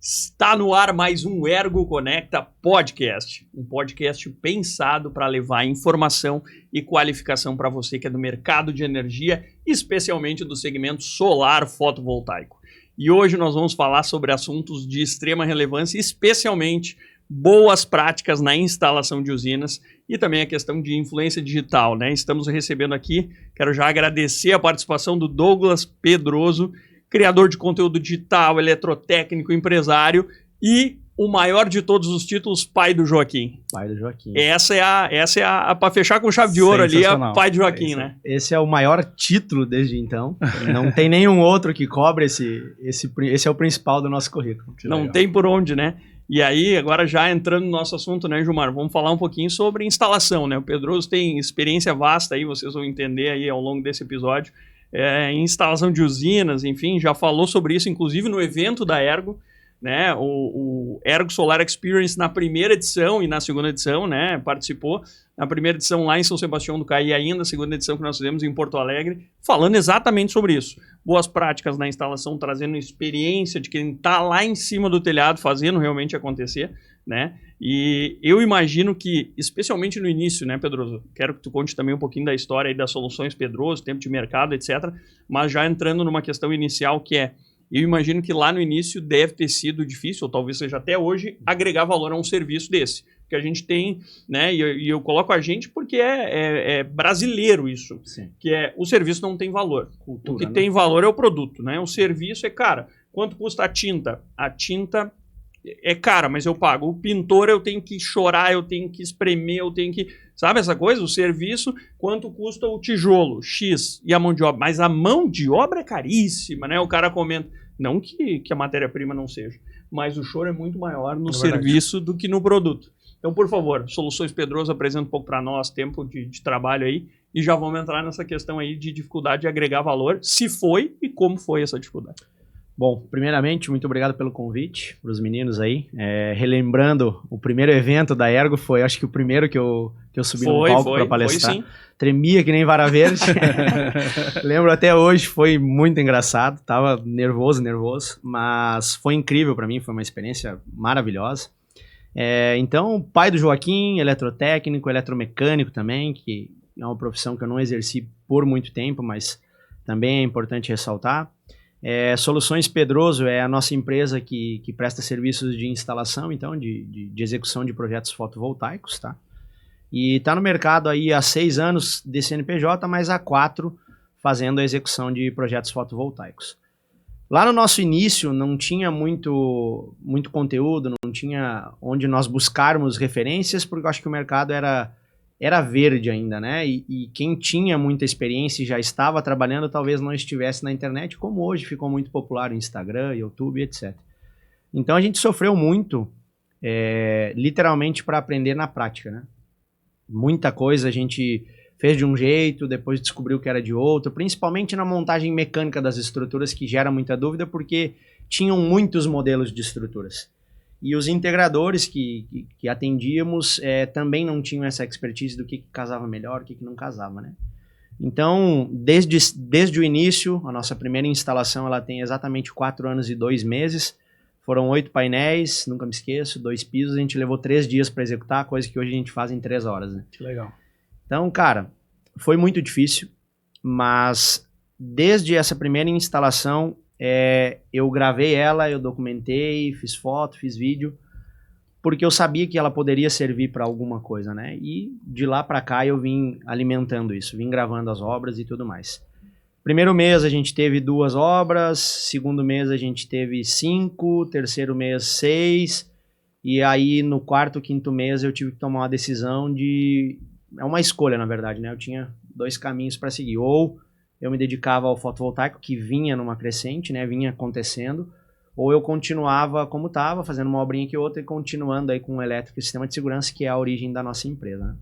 Está no ar mais um Ergo Conecta Podcast, um podcast pensado para levar informação e qualificação para você que é do mercado de energia, especialmente do segmento solar fotovoltaico. E hoje nós vamos falar sobre assuntos de extrema relevância, especialmente boas práticas na instalação de usinas e também a questão de influência digital, né? Estamos recebendo aqui, quero já agradecer a participação do Douglas Pedroso, criador de conteúdo digital, eletrotécnico, empresário e o maior de todos os títulos, pai do Joaquim. Pai do Joaquim. Essa é a para fechar com chave de ouro ali, é pai do Joaquim, né? Esse é o maior título desde então. Não tem nenhum outro que cobre esse é o principal do nosso currículo. Não tem por onde, né? E aí, agora já entrando no nosso assunto, né, Gilmar, vamos falar um pouquinho sobre instalação, né? O Pedroso tem experiência vasta aí, vocês vão entender aí ao longo desse episódio, em instalação de usinas, enfim, já falou sobre isso, inclusive no evento da Ergo, né? O Ergo Solar Experience na primeira edição e na segunda edição, né? Participou na primeira edição lá em São Sebastião do Caí, ainda a segunda edição que nós fizemos em Porto Alegre, falando exatamente sobre isso. Boas práticas na instalação, trazendo experiência de quem está lá em cima do telhado, fazendo realmente acontecer, né? E eu imagino que, especialmente no início, né, Pedroso? Quero que tu conte também um pouquinho da história aí das soluções Pedroso, tempo de mercado, etc. Mas já entrando numa questão inicial que é, eu imagino que lá no início deve ter sido difícil, ou talvez seja até hoje, agregar valor a um serviço desse. Porque a gente tem, né, e eu coloco a gente porque é brasileiro isso, sim, que é o serviço não tem valor. Cultura, o que tem valor é o produto, né? O serviço é, cara, quanto custa a tinta? A tinta é cara, mas eu pago. O pintor eu tenho que chorar, eu tenho que espremer, eu tenho que... Sabe essa coisa? O serviço, quanto custa o tijolo? X. E a mão de obra? Mas a mão de obra é caríssima, né? O cara comenta. Não que a matéria-prima não seja, mas o choro é muito maior no serviço do que no produto. Então, por favor, Soluções Pedroso, apresenta um pouco para nós, tempo de trabalho aí, e já vamos entrar nessa questão aí de dificuldade de agregar valor, se foi e como foi essa dificuldade. Bom, primeiramente, muito obrigado pelo convite para os meninos aí. Relembrando, o primeiro evento da Ergo foi, acho que o primeiro que eu subi no palco para palestrar. Foi, sim. Tremia que nem vara verde. Lembro até hoje, foi muito engraçado. Tava nervoso, mas foi incrível para mim, foi uma experiência maravilhosa. Então, pai do Joaquim, eletrotécnico, eletromecânico também, que é uma profissão que eu não exerci por muito tempo, mas também é importante ressaltar. Soluções Pedroso é a nossa empresa que presta serviços de instalação, então, de execução de projetos fotovoltaicos, tá? E está no mercado aí há 6 anos de CNPJ, mas há 4 fazendo a execução de projetos fotovoltaicos. Lá no nosso início não tinha muito conteúdo, não tinha onde nós buscarmos referências, porque eu acho que o mercado era verde ainda, né? E quem tinha muita experiência e já estava trabalhando, talvez não estivesse na internet, como hoje ficou muito popular o Instagram, YouTube, etc. Então a gente sofreu muito, literalmente, para aprender na prática, né? Muita coisa a gente fez de um jeito, depois descobriu que era de outro, principalmente na montagem mecânica das estruturas, que gera muita dúvida, porque tinham muitos modelos de estruturas. E os integradores que atendíamos também não tinham essa expertise do que casava melhor, o que não casava, né? Então, desde o início, a nossa primeira instalação ela tem exatamente 4 anos e 2 meses, foram 8 painéis, nunca me esqueço, 2 pisos, a gente levou 3 dias para executar, coisa que hoje a gente faz em 3 horas, né? Que legal. Então, cara, foi muito difícil, mas desde essa primeira instalação, eu gravei ela, eu documentei, fiz foto, fiz vídeo, porque eu sabia que ela poderia servir para alguma coisa, né? E de lá para cá eu vim alimentando isso, vim gravando as obras e tudo mais. Primeiro mês a gente teve 2 obras, segundo mês a gente teve 5, terceiro mês 6, e aí no quarto, quinto mês eu tive que tomar uma decisão é uma escolha, na verdade, né? Eu tinha 2 caminhos para seguir, ou eu me dedicava ao fotovoltaico, que vinha numa crescente, né? Vinha acontecendo, ou eu continuava como estava, fazendo uma obrinha aqui outra e continuando aí com o elétrico e sistema de segurança, que é a origem da nossa empresa, né?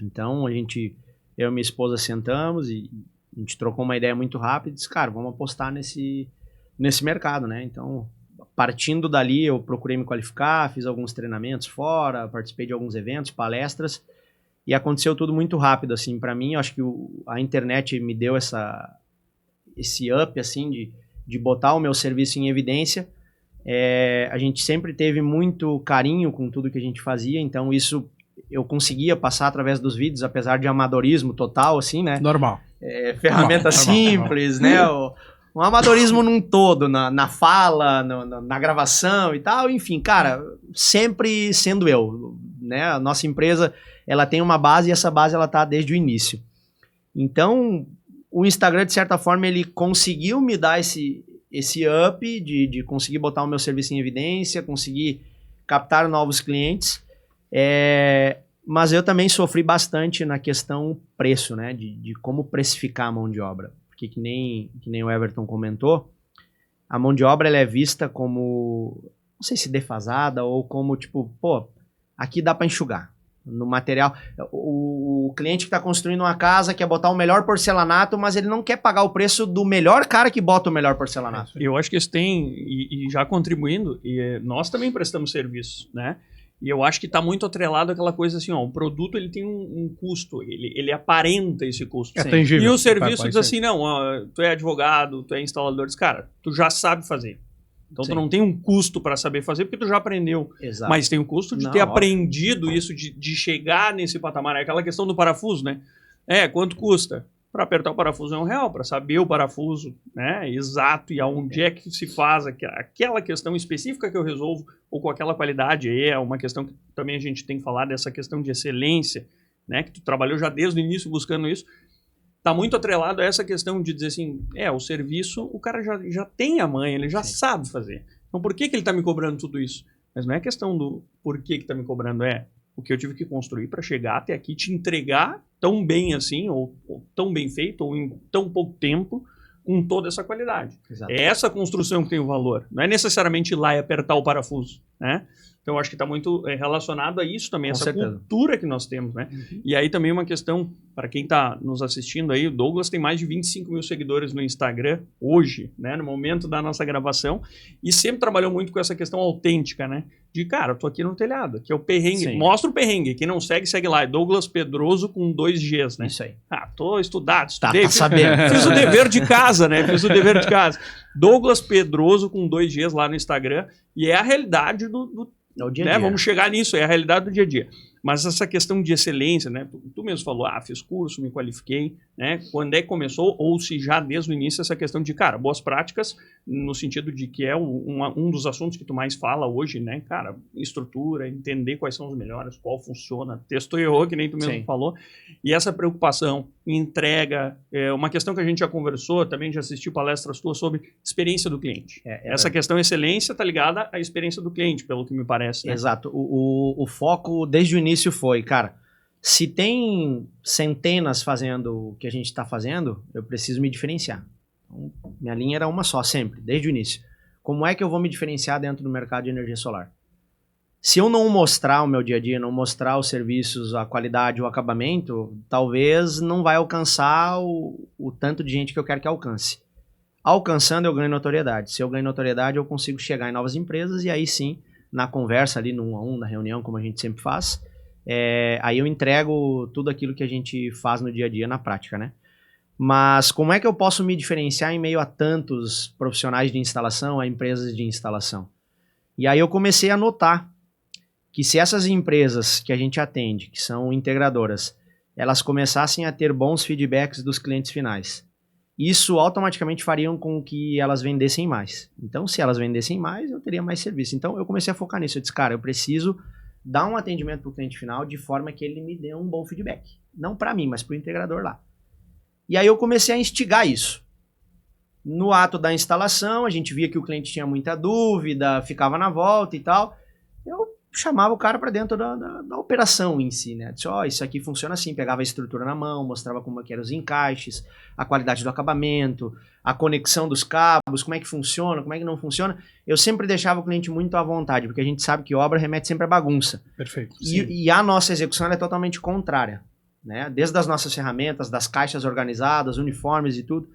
Então, eu e minha esposa sentamos e a gente trocou uma ideia muito rápida e disse, cara, vamos apostar nesse mercado, né? Então, partindo dali, eu procurei me qualificar, fiz alguns treinamentos fora, participei de alguns eventos, palestras, e aconteceu tudo muito rápido, assim, para mim. Eu acho que a internet me deu esse up, assim, de botar o meu serviço em evidência, A gente sempre teve muito carinho com tudo que a gente fazia, então isso eu conseguia passar através dos vídeos, apesar de amadorismo total, assim, né? Normal. Ferramenta simples, né? Um amadorismo num todo, na fala, na gravação e tal, enfim, cara, sempre sendo eu, né? A nossa empresa, ela tem uma base e essa base ela tá desde o início. Então, o Instagram, de certa forma, ele conseguiu me dar esse up de conseguir botar o meu serviço em evidência, conseguir captar novos clientes, mas eu também sofri bastante na questão preço, né? De como precificar a mão de obra. Porque que nem o Everton comentou, a mão de obra ela é vista como, não sei se defasada ou como tipo, pô, aqui dá para enxugar. No material, o cliente que está construindo uma casa quer botar o melhor porcelanato, mas ele não quer pagar o preço do melhor cara que bota o melhor porcelanato. Eu acho que isso tem, e já contribuindo, e nós também prestamos serviço, né? E eu acho que está muito atrelado àquela coisa assim, ó, o produto ele tem um custo, ele aparenta esse custo. Tangível. E o serviço diz assim, não, ó, tu é advogado, tu é instalador, diz, cara, tu já sabe fazer. Então tu não tem um custo para saber fazer porque tu já aprendeu. Exato. Mas tem o custo de ter aprendido isso, de chegar nesse patamar. É aquela questão do parafuso, né? Quanto custa? Para apertar o parafuso é R$1, para saber o parafuso, né, exato e aonde é que se faz aquela questão específica que eu resolvo ou com aquela qualidade. É uma questão que também a gente tem que falar dessa questão de excelência, né, que tu trabalhou já desde o início buscando isso. Está muito atrelado a essa questão de dizer assim, o serviço, o cara já tem a manha, ele já sabe fazer. Então por que ele está me cobrando tudo isso? Mas não é questão do por que está me cobrando, o que eu tive que construir para chegar até aqui, te entregar tão bem assim, ou tão bem feito, ou em tão pouco tempo, com toda essa qualidade. Exato. É essa construção que tem o valor. Não é necessariamente ir lá e apertar o parafuso, né? Então, eu acho que está muito relacionado a isso também, essa cultura que nós temos, né? Uhum. E aí também uma questão, para quem está nos assistindo aí, o Douglas tem mais de 25 mil seguidores no Instagram hoje, né? No momento da nossa gravação, e sempre trabalhou muito com essa questão autêntica, né? De, cara, eu tô aqui no telhado, que é o perrengue. Sim. Mostra o perrengue. Quem não segue, segue lá. É Douglas Pedroso com 2 Gs, né? Isso aí. Tô estudado, estudei. Tá sabendo. Fiz o dever de casa, né? Fiz o dever de casa. Douglas Pedroso com 2 Gs lá no Instagram. E é a realidade do dia a dia. Vamos chegar nisso, é a realidade do dia a dia. Mas essa questão de excelência, né? Tu mesmo falou, fiz curso, me qualifiquei, né? Quando é que começou, ou se já desde o início essa questão de, cara, boas práticas, no sentido de que é um dos assuntos que tu mais fala hoje, né? Cara, estrutura, entender quais são os melhores, qual funciona, testou e errou, que nem tu mesmo falou. E essa preocupação, entrega, uma questão que a gente já conversou, também já assisti palestras tuas sobre experiência do cliente. Essa questão excelência tá ligada à experiência do cliente, pelo que me parece, né? Exato. O foco desde o início foi, cara, se tem centenas fazendo o que a gente está fazendo, eu preciso me diferenciar. Então, minha linha era uma só, sempre, desde o início. Como é que eu vou me diferenciar dentro do mercado de energia solar? Se eu não mostrar o meu dia a dia, não mostrar os serviços, a qualidade, o acabamento, talvez não vai alcançar o tanto de gente que eu quero que alcance. Alcançando, eu ganho notoriedade. Se eu ganho notoriedade, eu consigo chegar em novas empresas e aí sim, na conversa ali, no 1 a 1, na reunião, como a gente sempre faz, aí eu entrego tudo aquilo que a gente faz no dia a dia na prática, né? Mas como é que eu posso me diferenciar em meio a tantos profissionais de instalação, a empresas de instalação? E aí eu comecei a notar que se essas empresas que a gente atende, que são integradoras, elas começassem a ter bons feedbacks dos clientes finais, isso automaticamente faria com que elas vendessem mais. Então, se elas vendessem mais, eu teria mais serviço. Então, eu comecei a focar nisso. Eu disse, cara, eu preciso dar um atendimento para o cliente final de forma que ele me dê um bom feedback. Não para mim, mas para o integrador lá. E aí eu comecei a instigar isso. No ato da instalação, a gente via que o cliente tinha muita dúvida, ficava na volta e tal. Eu chamava o cara para dentro da operação em si, né? Disse, isso aqui funciona assim, pegava a estrutura na mão, mostrava como que eram os encaixes, a qualidade do acabamento, a conexão dos cabos, como é que funciona, como é que não funciona. Eu sempre deixava o cliente muito à vontade, porque a gente sabe que obra remete sempre à bagunça. Perfeito. E a nossa execução é totalmente contrária, né? Desde as nossas ferramentas, das caixas organizadas, uniformes e tudo.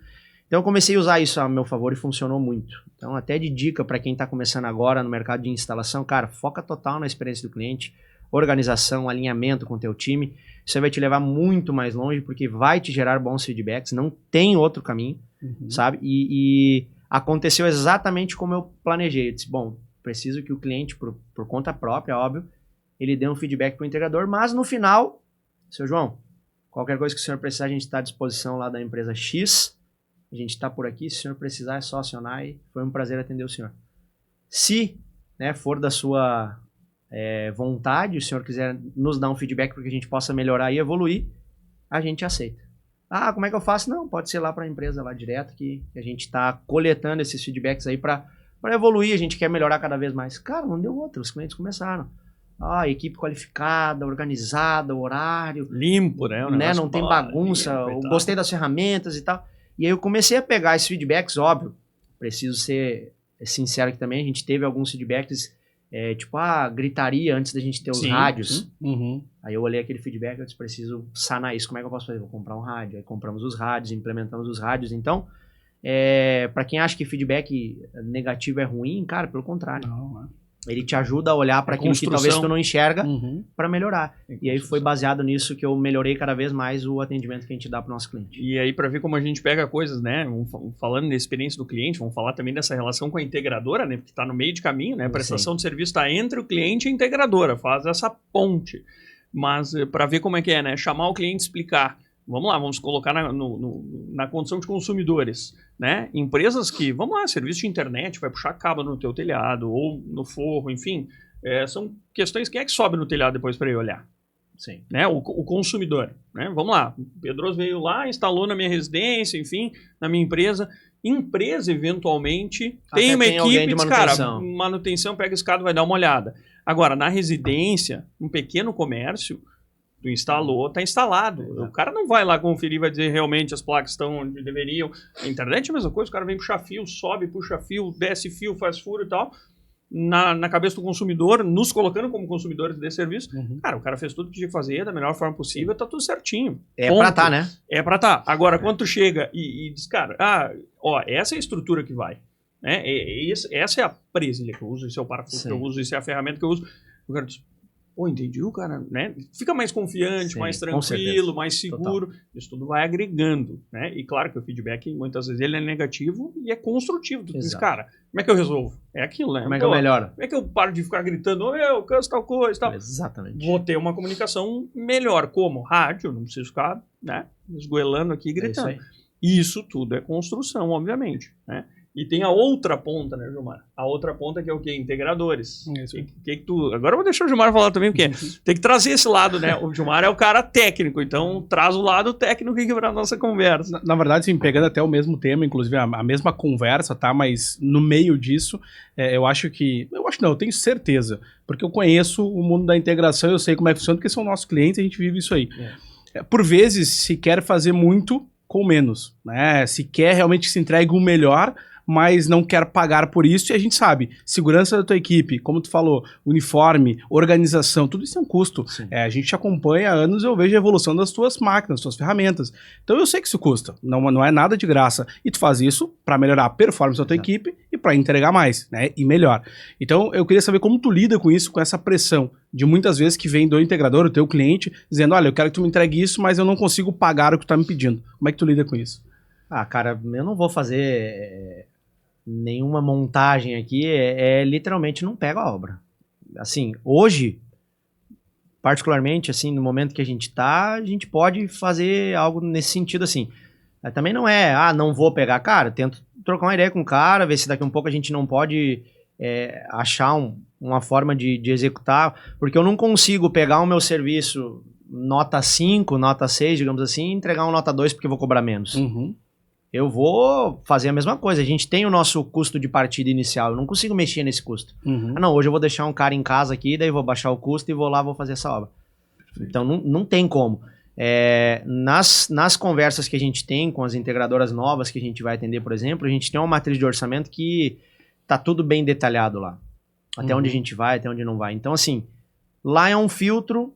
Então eu comecei a usar isso a meu favor e funcionou muito. Então até de dica para quem está começando agora no mercado de instalação, cara, foca total na experiência do cliente, organização, alinhamento com o teu time. Isso vai te levar muito mais longe porque vai te gerar bons feedbacks, não tem outro caminho, sabe? E aconteceu exatamente como eu planejei. Eu disse, bom, preciso que o cliente, por conta própria, óbvio, ele dê um feedback para o integrador, mas no final, seu João, qualquer coisa que o senhor precisar, a gente está à disposição lá da empresa X, a gente está por aqui, se o senhor precisar é só acionar e foi um prazer atender o senhor. Se, né, for da sua vontade, o senhor quiser nos dar um feedback para que a gente possa melhorar e evoluir, a gente aceita. Ah, como é que eu faço? Não, pode ser lá para a empresa lá direto, que a gente está coletando esses feedbacks aí para evoluir, a gente quer melhorar cada vez mais. Cara, não deu outra, os clientes começaram. Ah, equipe qualificada, organizada, horário. Limpo, né? Não tem bagunça, eu gostei das ferramentas e tal. E aí eu comecei a pegar esses feedbacks, óbvio, preciso ser sincero aqui também, a gente teve alguns feedbacks, tipo, gritaria antes da gente ter os rádios. Uhum. Aí eu olhei aquele feedback, eu disse, preciso sanar isso, como é que eu posso fazer? Vou comprar um rádio. Aí compramos os rádios, implementamos os rádios. Então, para quem acha que feedback negativo é ruim, cara, pelo contrário. Não, ele te ajuda a olhar para aquilo que talvez tu não enxerga para melhorar. E aí foi baseado nisso que eu melhorei cada vez mais o atendimento que a gente dá para o nosso cliente. E aí, para ver como a gente pega coisas, né? Falando da experiência do cliente, vamos falar também dessa relação com a integradora, né? Porque está no meio de caminho, né? A prestação de serviço está entre o cliente e a integradora, faz essa ponte. Mas para ver como é que é, né? Chamar o cliente e explicar. Vamos lá, vamos colocar na condição de consumidores, né? Empresas que, vamos lá, serviço de internet, vai puxar cabo no teu telhado ou no forro, enfim, são questões, quem é que sobe no telhado depois para ir olhar? Sim. Né? O consumidor, né? Vamos lá, o Pedroso veio lá, instalou na minha residência, enfim, na minha empresa. Empresa, eventualmente, tem uma equipe de manutenção. Cara, manutenção, pega a escada, vai dar uma olhada. Agora, na residência, um pequeno comércio, tu instalou, está instalado. Exato. O cara não vai lá conferir, vai dizer realmente as placas estão onde deveriam. A internet é a mesma coisa, o cara vem puxar fio, sobe, puxa fio, desce fio, faz furo e tal. Na cabeça do consumidor, nos colocando como consumidores desse serviço, cara, o cara fez tudo que tinha que fazer da melhor forma possível, tá tudo certinho. É pra tá, né? É pra tá. Agora, quando tu chega e diz, cara, essa é a estrutura que vai. Né? Essa é a presilha que eu uso, esse é o parafuso que eu uso, essa é a ferramenta que eu uso. O cara diz, entendi, o cara, né? Fica mais confiante, mais tranquilo, mais seguro. Total. Isso tudo vai agregando, né? E claro que o feedback, muitas vezes, ele é negativo e é construtivo. Tu diz, cara, como é que eu resolvo? É aquilo, né? Como é que eu melhoro? Como é que eu paro de ficar gritando, eu canso tal coisa e tal? Exatamente. Vou ter uma comunicação melhor, como rádio, não preciso ficar, né? Esgoelando aqui e gritando. Isso tudo é construção, obviamente, né? E tem a outra ponta, né, Gilmar? A outra ponta que é o quê? Integradores. Agora eu vou deixar o Gilmar falar também, porque tem que trazer esse lado, né? O Gilmar é o cara técnico, então traz o lado técnico aqui para a nossa conversa. Na verdade, sim, pegando até o mesmo tema, inclusive a mesma conversa, tá? Mas no meio disso, eu tenho certeza, porque eu conheço o mundo da integração, eu sei como é que funciona, porque são nossos clientes, a gente vive isso aí. Por vezes, se quer fazer muito com menos, né? Se quer realmente que se entregue o melhor, mas não quer pagar por isso, e a gente sabe, segurança da tua equipe, como tu falou, uniforme, organização, tudo isso é um custo. A gente acompanha há anos e eu vejo a evolução das tuas máquinas, das tuas ferramentas. Então eu sei que isso custa, não é nada de graça. E tu faz isso para melhorar a performance da tua equipe e para entregar mais, né? E melhor. Então eu queria saber como tu lida com isso, com essa pressão de muitas vezes que vem do integrador, o teu cliente, dizendo, olha, eu quero que tu me entregue isso, mas eu não consigo pagar o que tu tá me pedindo. Como é que tu lida com isso? Cara, eu não vou fazer nenhuma montagem aqui, literalmente não pega a obra. Assim, hoje, particularmente, assim, no momento que a gente tá, a gente pode fazer algo nesse sentido, assim. Também não não vou pegar, cara, tento trocar uma ideia com o cara, ver se daqui a um pouco a gente não pode achar uma forma de executar, porque eu não consigo pegar o meu serviço nota 5, nota 6, digamos assim, e entregar um nota 2 porque eu vou cobrar menos. Eu vou fazer a mesma coisa. A gente tem o nosso custo de partida inicial. Eu não consigo mexer nesse custo. Hoje eu vou deixar um cara em casa aqui, daí vou baixar o custo e vou lá, vou fazer essa obra. Então não tem como. Nas conversas que a gente tem com as integradoras novas que a gente vai atender, por exemplo, a gente tem uma matriz de orçamento que tá tudo bem detalhado lá. Até onde a gente vai, até onde não vai. Então, assim, lá é um filtro.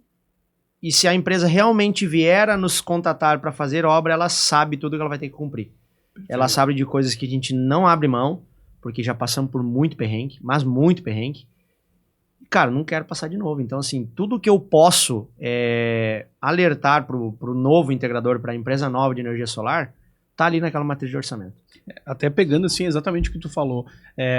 E se a empresa realmente vier a nos contatar para fazer obra, ela sabe tudo que ela vai ter que cumprir. Ela sabe de coisas que a gente não abre mão, porque já passamos por muito perrengue, mas muito perrengue. Cara, não quero passar de novo. Então, assim, tudo que eu posso alertar pro novo integrador, para a empresa nova de energia solar, tá ali naquela matriz de orçamento. Até pegando, assim, exatamente o que tu falou.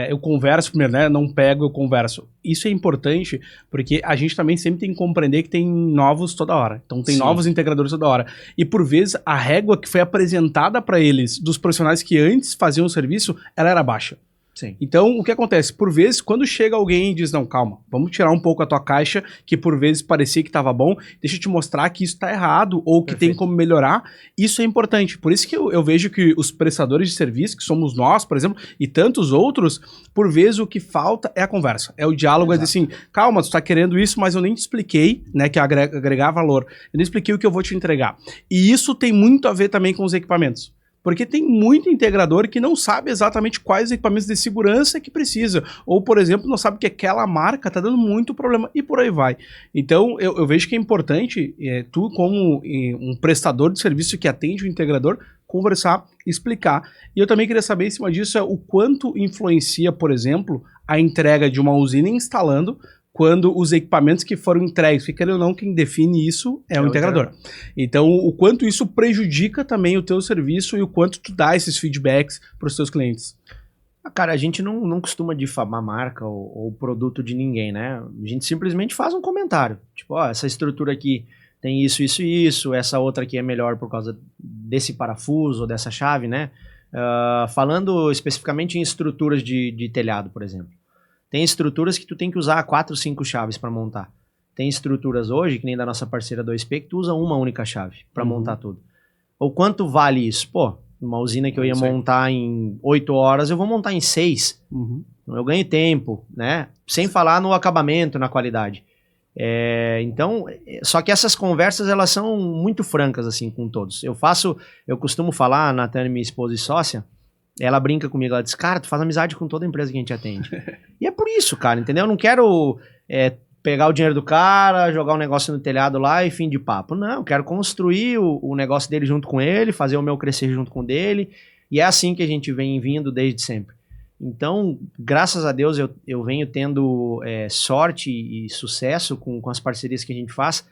Eu converso primeiro, né? Não pego, eu converso. Isso é importante porque a gente também sempre tem que compreender que tem novos toda hora. Então tem novos integradores toda hora. E por vezes a régua que foi apresentada para eles dos profissionais que antes faziam o serviço, ela era baixa. Sim. Então, o que acontece? Por vezes, quando chega alguém e diz, não, calma, vamos tirar um pouco a tua caixa, que por vezes parecia que estava bom, deixa eu te mostrar que isso está errado, ou que tem como melhorar, isso é importante. Por isso que eu vejo que os prestadores de serviço, que somos nós, por exemplo, e tantos outros, por vezes o que falta é a conversa, é o diálogo, é dizer assim, calma, tu está querendo isso, mas eu nem te expliquei, né, que agregar valor, eu nem expliquei o que eu vou te entregar. E isso tem muito a ver também com os equipamentos. Porque tem muito integrador que não sabe exatamente quais equipamentos de segurança que precisa. Ou, por exemplo, não sabe que aquela marca está dando muito problema e por aí vai. Então, eu vejo que é importante, tu como um prestador de serviço que atende o integrador, conversar, explicar. E eu também queria saber, em cima disso, o quanto influencia, por exemplo, a entrega de uma usina instalando quando os equipamentos que foram entregues, porque querendo ou não, quem define isso é o integrador. Então, o quanto isso prejudica também o teu serviço e o quanto tu dá esses feedbacks para os teus clientes. Cara, a gente não costuma difamar marca ou produto de ninguém, né? A gente simplesmente faz um comentário. Tipo, ó, essa estrutura aqui tem isso, isso e isso, essa outra aqui é melhor por causa desse parafuso ou dessa chave, né? Falando especificamente em estruturas de telhado, por exemplo. Tem estruturas que tu tem que usar 4, 5 chaves para montar. Tem estruturas hoje, que nem da nossa parceira 2P, que tu usa uma única chave para montar tudo. Ou quanto vale isso? Pô, uma usina que eu ia montar em 8 horas, eu vou montar em 6. Eu ganho tempo, né? Sem falar no acabamento, na qualidade. Então, só que essas conversas, elas são muito francas, assim, com todos. Eu costumo falar, a Natane, minha esposa e sócia, ela brinca comigo, ela diz, cara, tu faz amizade com toda empresa que a gente atende. E é por isso, cara, entendeu? Eu não quero pegar o dinheiro do cara, jogar um negócio no telhado lá e fim de papo. Não, eu quero construir o negócio dele junto com ele, fazer o meu crescer junto com o dele. E é assim que a gente vem vindo desde sempre. Então, graças a Deus, eu venho tendo sorte e sucesso com as parcerias que a gente faz,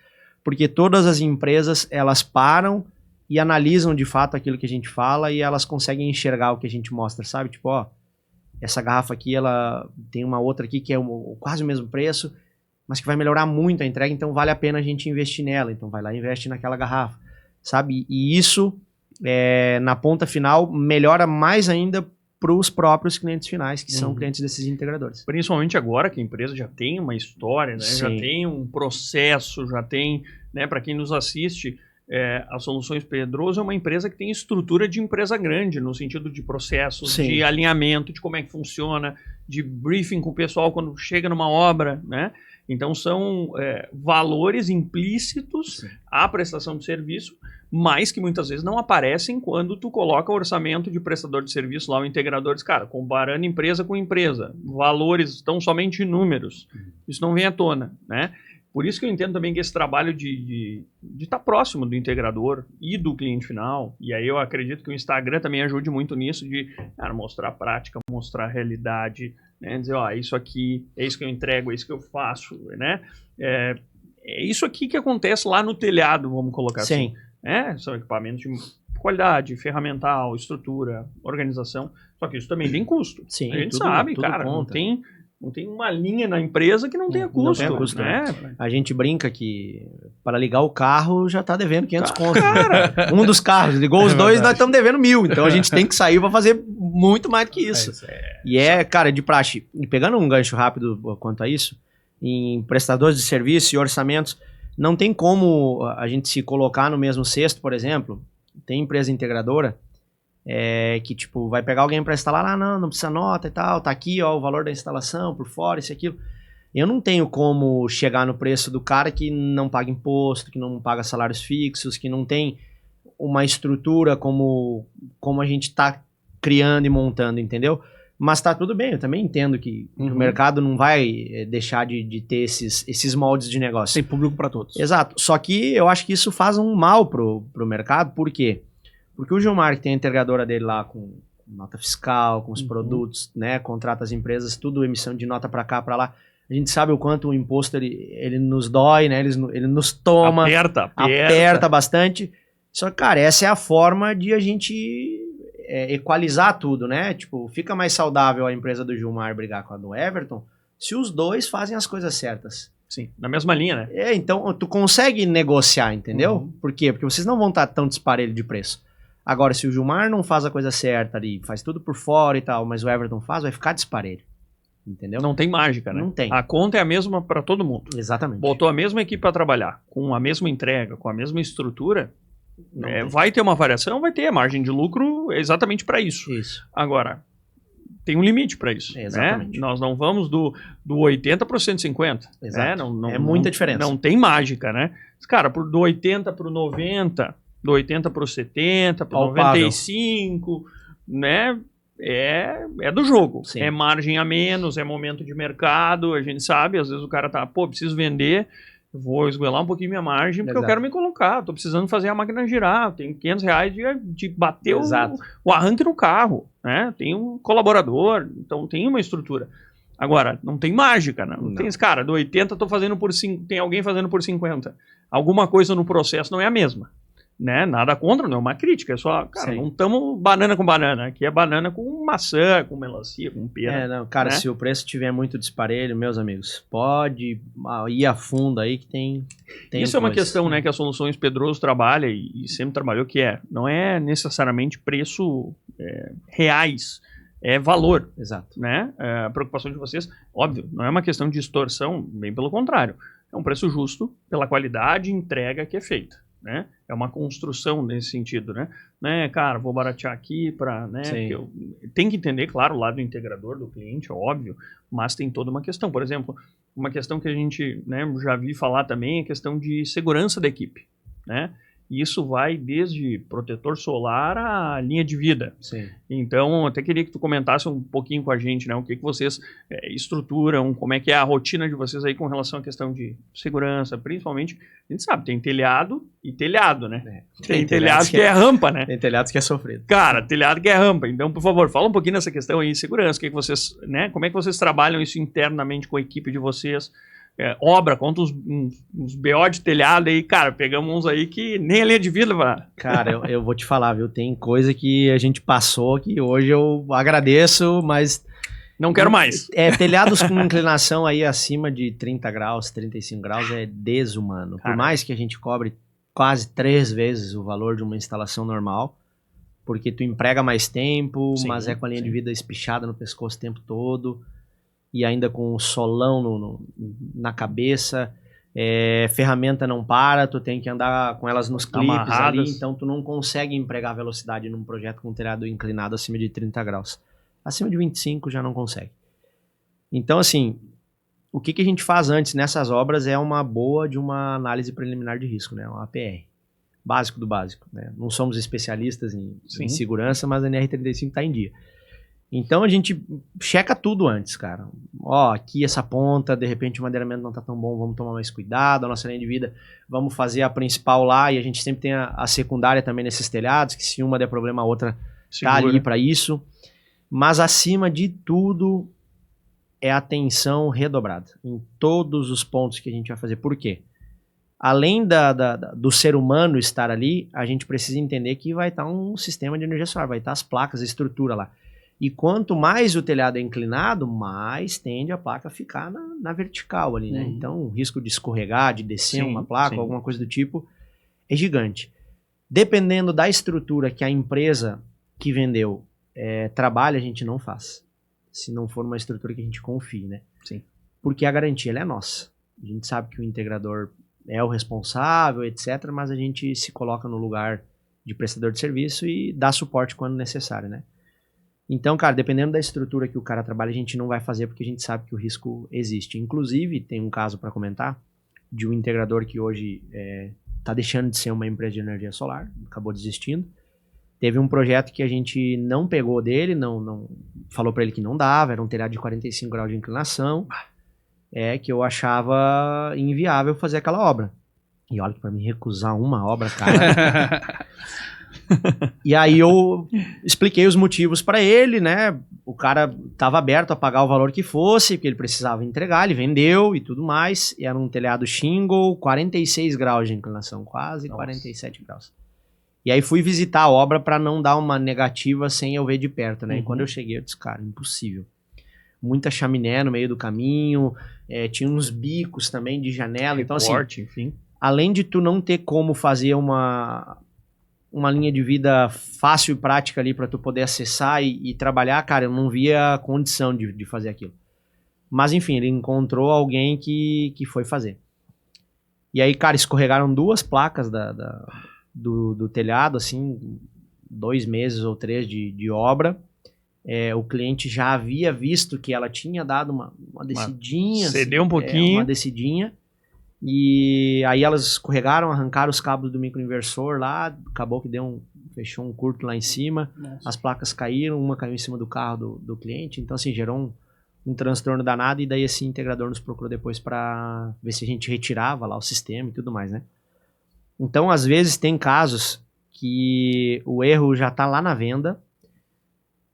porque todas as empresas, elas param e analisam de fato aquilo que a gente fala e elas conseguem enxergar o que a gente mostra, sabe? Tipo, ó, essa garrafa aqui, ela tem uma outra aqui que é quase o mesmo preço, mas que vai melhorar muito a entrega, então vale a pena a gente investir nela. Então vai lá e investe naquela garrafa, sabe? E isso, na ponta final, melhora mais ainda para os próprios clientes finais, que são clientes desses integradores. Principalmente agora que a empresa já tem uma história, né? Já tem um processo, já tem, né? Para quem nos assiste, a Soluções Pedroso é uma empresa que tem estrutura de empresa grande, no sentido de processos, de alinhamento, de como é que funciona, de briefing com o pessoal quando chega numa obra, né? Então são valores implícitos à prestação de serviço, mas que muitas vezes não aparecem quando tu coloca o orçamento de prestador de serviço lá, o integrador diz, cara, comparando empresa com empresa, valores estão somente em números, isso não vem à tona, né? Por isso que eu entendo também que esse trabalho de estar próximo do integrador e do cliente final, e aí eu acredito que o Instagram também ajude muito nisso, de mostrar a prática, mostrar a realidade, né? Dizer, ó, isso aqui, é isso que eu entrego, é isso que eu faço, né? É isso aqui que acontece lá no telhado, vamos colocar assim. São equipamentos de qualidade, ferramental, estrutura, organização, só que isso também tem custo. Sim, a gente sabe, cara, não tem uma linha na empresa que não tenha custo. Não tem custo, né? A gente brinca que para ligar o carro já tá devendo 500 conto. Um dos carros, ligou os dois, nós estamos devendo 1.000. Então a gente tem que sair para fazer muito mais do que isso. Cara, de praxe. E pegando um gancho rápido quanto a isso, em prestadores de serviço e orçamentos, não tem como a gente se colocar no mesmo cesto, por exemplo. Tem empresa integradora que, tipo, vai pegar alguém para instalar, não precisa nota e tal, tá aqui, ó, o valor da instalação por fora, isso e aquilo. Eu não tenho como chegar no preço do cara que não paga imposto, que não paga salários fixos, que não tem uma estrutura como a gente tá criando e montando, entendeu? Mas tá tudo bem, eu também entendo que o mercado não vai deixar de ter esses moldes de negócio. Tem público para todos. Exato, só que eu acho que isso faz um mal pro mercado, por quê? Porque o Gilmar, que tem a integradora dele lá com nota fiscal, com os produtos, né, contrata as empresas, tudo emissão de nota para cá, para lá. A gente sabe o quanto o imposto ele nos dói, né? Ele nos toma, aperta bastante. Só que, cara, essa é a forma de a gente equalizar tudo, né? Tipo, fica mais saudável a empresa do Gilmar brigar com a do Everton se os dois fazem as coisas certas. Sim, na mesma linha, né? Então tu consegue negociar, entendeu? Por quê? Porque vocês não vão estar tão disparelho de preço. Agora, se o Gilmar não faz a coisa certa ali, faz tudo por fora e tal, mas o Everton faz, vai ficar disparelho. Entendeu? Não tem mágica, né? Não tem. A conta é a mesma para todo mundo. Exatamente. Botou a mesma equipe para trabalhar, com a mesma entrega, com a mesma estrutura, vai ter uma variação, vai ter a margem de lucro exatamente para isso. Agora, tem um limite para isso. Exatamente. Né? Nós não vamos do 80 para o 150. Exato. Né? Muita diferença. Não tem mágica, né? Cara, do 80 para o 90, do 80 para o 70, para o 95, né? É do jogo. Sim. É margem a menos, é momento de mercado, a gente sabe, às vezes o cara tá, preciso vender, vou esgoelar um pouquinho minha margem, porque eu quero me colocar, tô precisando fazer a máquina girar, tenho R$500 de bater o arranque no carro, né? Tem um colaborador, então tem uma estrutura. Agora, não tem mágica, né? Não tem esse cara, do 80 tô fazendo por 5, tem alguém fazendo por 50. Alguma coisa no processo não é a mesma. Né? Nada contra, não é uma crítica, é só, cara, não estamos banana com banana, aqui é banana com maçã, com melancia, com pera. Cara, né? Se o preço tiver muito disparelho, meus amigos, pode ir a fundo aí que tem isso é uma questão, né, que a Soluções Pedroso trabalha e sempre trabalhou, que não é necessariamente preço reais, é valor. Exato. Né? A preocupação de vocês, óbvio, não é uma questão de extorsão, bem pelo contrário, é um preço justo pela qualidade e entrega que é feita. Né? É uma construção nesse sentido, né? Cara, vou baratear aqui para, né? Tem que entender, claro, o lado integrador do cliente, óbvio, mas tem toda uma questão. Por exemplo, uma questão que a gente, né, já vi falar também é a questão de segurança da equipe, né? E isso vai desde protetor solar à linha de vida. Sim. Então, eu até queria que tu comentasse um pouquinho com a gente, né? O que vocês estruturam, como é que é a rotina de vocês aí com relação à questão de segurança, principalmente, a gente sabe, tem telhado e telhado, né? Tem telhado que é rampa, né? Tem telhado que é sofrido. Cara, telhado que é rampa. Então, por favor, fala um pouquinho dessa questão aí de segurança, que vocês, né? Como é que vocês trabalham isso internamente com a equipe de vocês? Obra, conta uns BO de telhado aí, cara, pegamos uns aí que nem a linha de vida, mano. Cara, eu vou te falar, viu, tem coisa que a gente passou que hoje eu agradeço, mas... Não quero mais. Telhados com inclinação aí acima de 30 graus, 35 graus é desumano. Por mais que a gente cobre quase 3 vezes o valor de uma instalação normal, porque tu emprega mais tempo, mas com a linha de vida espichada no pescoço o tempo todo, e ainda com o solão na cabeça, ferramenta não para, tu tem que andar com elas nos clipes ali, então tu não consegue empregar velocidade num projeto com telhado inclinado acima de 30 graus. Acima de 25 já não consegue. Então, assim, o que a gente faz antes nessas obras é uma boa de uma análise preliminar de risco, né? Uma APR. Básico do básico, né? Não somos especialistas em segurança, mas a NR35 está em dia. Então a gente checa tudo antes, cara. Aqui essa ponta, de repente o madeiramento não tá tão bom, vamos tomar mais cuidado, a nossa linha de vida, vamos fazer a principal lá, e a gente sempre tem a secundária também nesses telhados, que se uma der problema, a outra tá ali para isso. Mas acima de tudo é atenção redobrada em todos os pontos que a gente vai fazer. Por quê? Além do ser humano estar ali, a gente precisa entender que vai estar um sistema de energia solar, vai estar as placas, a estrutura lá. E quanto mais o telhado é inclinado, mais tende a placa a ficar na vertical ali, né? Então, o risco de escorregar, de descer uma placa, alguma coisa do tipo, é gigante. Dependendo da estrutura que a empresa que vendeu trabalha, a gente não faz. Se não for uma estrutura que a gente confie, né? Sim. Porque a garantia ela é nossa. A gente sabe que o integrador é o responsável, etc., mas a gente se coloca no lugar de prestador de serviço e dá suporte quando necessário, né? Então, cara, dependendo da estrutura que o cara trabalha, a gente não vai fazer porque a gente sabe que o risco existe. Inclusive, tem um caso para comentar de um integrador que hoje está deixando de ser uma empresa de energia solar, acabou desistindo. Teve um projeto que a gente não pegou dele, não falou para ele que não dava, era um telhado de 45 graus de inclinação, que eu achava inviável fazer aquela obra. E olha que para mim recusar uma obra, cara... E aí eu expliquei os motivos para ele, né? O cara estava aberto a pagar o valor que fosse, porque ele precisava entregar, ele vendeu e tudo mais. E era um telhado shingle, 46 graus de inclinação, quase 47 graus. E aí fui visitar a obra para não dar uma negativa sem eu ver de perto, né? E quando eu cheguei, eu disse, cara, impossível. Muita chaminé no meio do caminho, tinha uns bicos também de janela. Então, assim, enfim. Além de tu não ter como fazer uma linha de vida fácil e prática ali para tu poder acessar e trabalhar, cara, eu não via condição de fazer aquilo. Mas, enfim, ele encontrou alguém que foi fazer. E aí, cara, escorregaram 2 placas do telhado, assim, 2 meses ou 3 de obra. O cliente já havia visto que ela tinha dado uma descidinha. Cedeu um pouquinho. Uma descidinha. E aí elas escorregaram, arrancaram os cabos do microinversor lá, acabou que fechou um curto lá em cima. Nossa. As placas caíram, uma caiu em cima do carro do cliente, então assim, gerou um transtorno danado, e daí esse integrador nos procurou depois para ver se a gente retirava lá o sistema e tudo mais, né? Então, às vezes tem casos que o erro já tá lá na venda,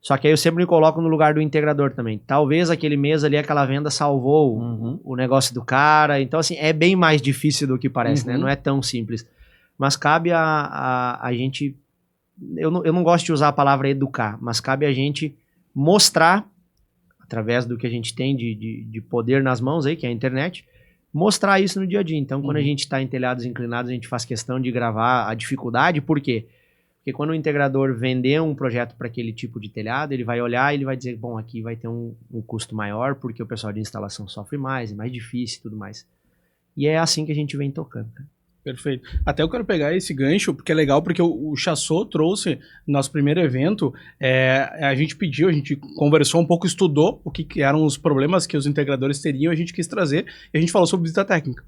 só que aí eu sempre me coloco no lugar do integrador também. Talvez aquele mês ali, aquela venda salvou o negócio do cara. Então, assim, é bem mais difícil do que parece, né? Não é tão simples. Mas cabe a gente... Eu não gosto de usar a palavra educar, mas cabe a gente mostrar, através do que a gente tem de poder nas mãos aí, que é a internet, mostrar isso no dia a dia. Então, quando a gente está em telhados inclinados, a gente faz questão de gravar a dificuldade. Por quê? Porque quando o integrador vender um projeto para aquele tipo de telhado, ele vai olhar e ele vai dizer, bom, aqui vai ter um custo maior, porque o pessoal de instalação sofre mais, é mais difícil e tudo mais. E é assim que a gente vem tocando. Perfeito. Até eu quero pegar esse gancho, porque é legal, porque o Chassot trouxe no nosso primeiro evento, a gente conversou um pouco, estudou o que eram os problemas que os integradores teriam, a gente quis trazer, e a gente falou sobre visita técnica.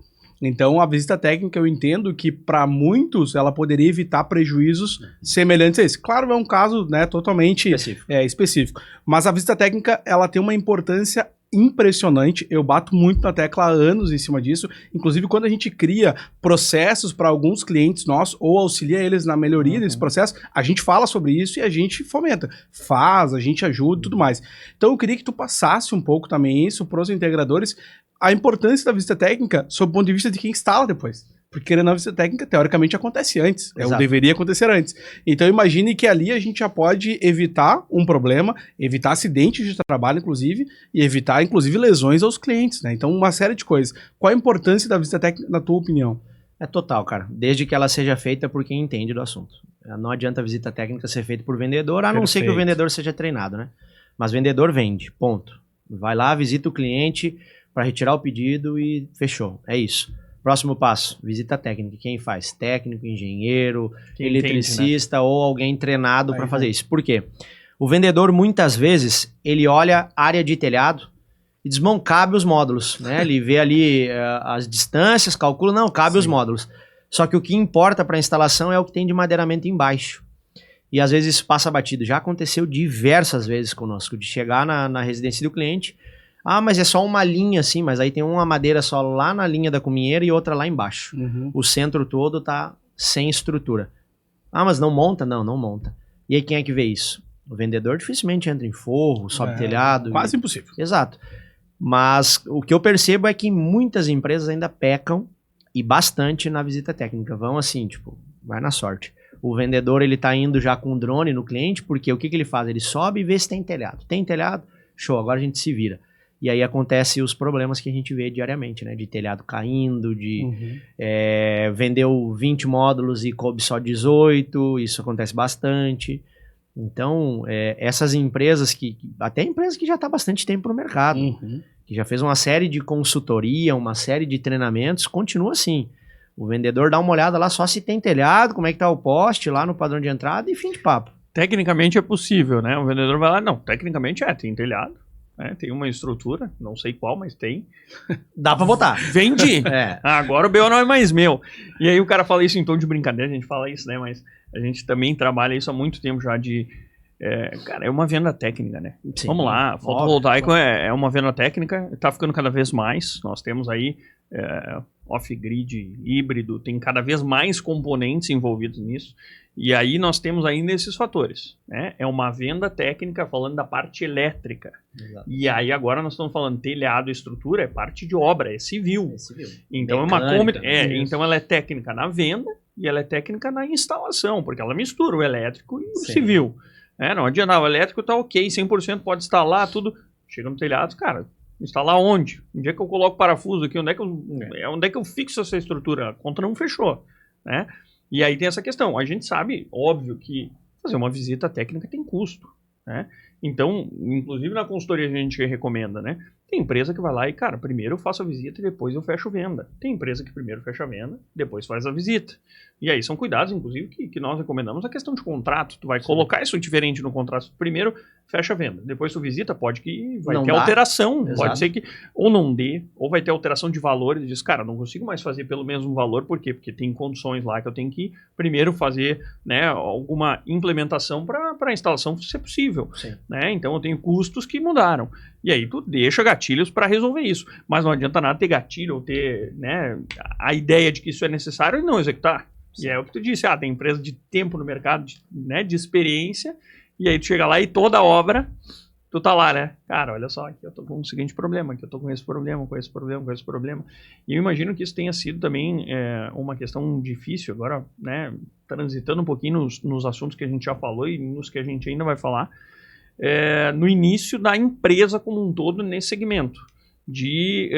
Então, a visita técnica, eu entendo que para muitos ela poderia evitar prejuízos semelhantes a esse. Claro, é um caso, né, totalmente específico. Mas a visita técnica, ela tem uma importância impressionante. Eu bato muito na tecla há anos em cima disso. Inclusive, quando a gente cria processos para alguns clientes nossos ou auxilia eles na melhoria desse processo, a gente fala sobre isso e a gente fomenta. A gente ajuda e tudo mais. Então, eu queria que tu passasse um pouco também isso para os integradores, a importância da visita técnica sob o ponto de vista de quem instala depois. Porque querendo a visita técnica, teoricamente, acontece antes. Deveria acontecer antes. Então, imagine que ali a gente já pode evitar um problema, evitar acidentes de trabalho, inclusive, e evitar, inclusive, lesões aos clientes, né? Então, uma série de coisas. Qual a importância da visita técnica, na tua opinião? É total, cara. Desde que ela seja feita por quem entende do assunto. Não adianta a visita técnica ser feita por vendedor, a não ser que o vendedor seja treinado, né? Mas vendedor vende, ponto. Vai lá, visita o cliente para retirar o pedido e fechou. É isso. Próximo passo, visita técnica. Quem faz? Técnico, engenheiro, eletricista, né? Ou alguém treinado para fazer isso. Por quê? O vendedor, muitas vezes, ele olha a área de telhado e diz, não, cabe os módulos, né? Ele vê ali as distâncias, calcula, não, cabe os módulos. Só que o que importa para a instalação é o que tem de madeiramento embaixo. E às vezes isso passa batido. Já aconteceu diversas vezes conosco, de chegar na residência do cliente, mas é só uma linha assim, mas aí tem uma madeira só lá na linha da cuminheira e outra lá embaixo. O centro todo tá sem estrutura. Mas não monta? Não monta. E aí quem é que vê isso? O vendedor dificilmente entra em forro, sobe telhado. Quase impossível. Exato. Mas o que eu percebo é que muitas empresas ainda pecam, e bastante, na visita técnica. Vão assim, tipo, vai na sorte. O vendedor, ele tá indo já com o drone no cliente, porque o que ele faz? Ele sobe e vê se tem telhado. Tem telhado? Show, agora a gente se vira. E aí acontecem os problemas que a gente vê diariamente, né? De telhado caindo, vendeu 20 módulos e coube só 18, isso acontece bastante. Então, essas empresas até empresas que já está há bastante tempo no mercado, que já fez uma série de consultoria, uma série de treinamentos, continua assim. O vendedor dá uma olhada lá só se tem telhado, como é que tá o poste lá no padrão de entrada e fim de papo. Tecnicamente é possível, né? O vendedor vai lá, não, tecnicamente tem telhado. Tem uma estrutura, não sei qual, mas tem. Dá pra botar. Vendi. Agora o BO não é mais meu. E aí o cara fala isso em tom de brincadeira, a gente fala isso, né? Mas a gente também trabalha isso há muito tempo já cara, é uma venda técnica, né? Sim, vamos lá, fotovoltaico é uma venda técnica, tá ficando cada vez mais. Nós temos aí off-grid híbrido, tem cada vez mais componentes envolvidos nisso. E aí nós temos ainda esses fatores, né? É uma venda técnica falando da parte elétrica. Exato. E aí agora nós estamos falando telhado e estrutura, é parte de obra, é civil. Então mecânica, então ela é técnica na venda e ela é técnica na instalação, porque ela mistura o elétrico e o civil. Não adianta, o elétrico tá ok, 100% pode instalar tudo. Chega no telhado, cara, instalar onde? Onde é que eu coloco parafuso aqui? Onde é que eu fixo essa estrutura? A conta não fechou, né? E aí tem essa questão. A gente sabe, óbvio, que fazer uma visita técnica tem custo, né? Então, inclusive na consultoria a gente recomenda, né? Tem empresa que vai lá e, cara, primeiro eu faço a visita e depois eu fecho a venda. Tem empresa que primeiro fecha a venda, depois faz a visita. E aí são cuidados, inclusive, que nós recomendamos a questão de contrato. Tu vai colocar isso diferente no contrato. Primeiro fecha a venda, depois tu visita, pode que vai ter alteração. Exato. Pode ser que ou não dê, ou vai ter alteração de valor e diz, cara, não consigo mais fazer pelo mesmo valor. Por quê? Porque tem condições lá que eu tenho que primeiro fazer, né, alguma implementação para a instalação ser possível. Né? Então eu tenho custos que mudaram. E aí tu deixa gatilhos para resolver isso. Mas não adianta nada ter gatilho ou ter, né, a ideia de que isso é necessário e não executar. Sim. E é o que tu disse, tem empresa de tempo no mercado, de experiência, e aí tu chega lá e toda a obra, tu tá lá, né? Cara, olha só, aqui eu tô com o seguinte problema, aqui eu tô com esse problema, com esse problema, com esse problema. E eu imagino que isso tenha sido também uma questão difícil, agora, né, transitando um pouquinho nos assuntos que a gente já falou e nos que a gente ainda vai falar, no início da empresa como um todo nesse segmento, de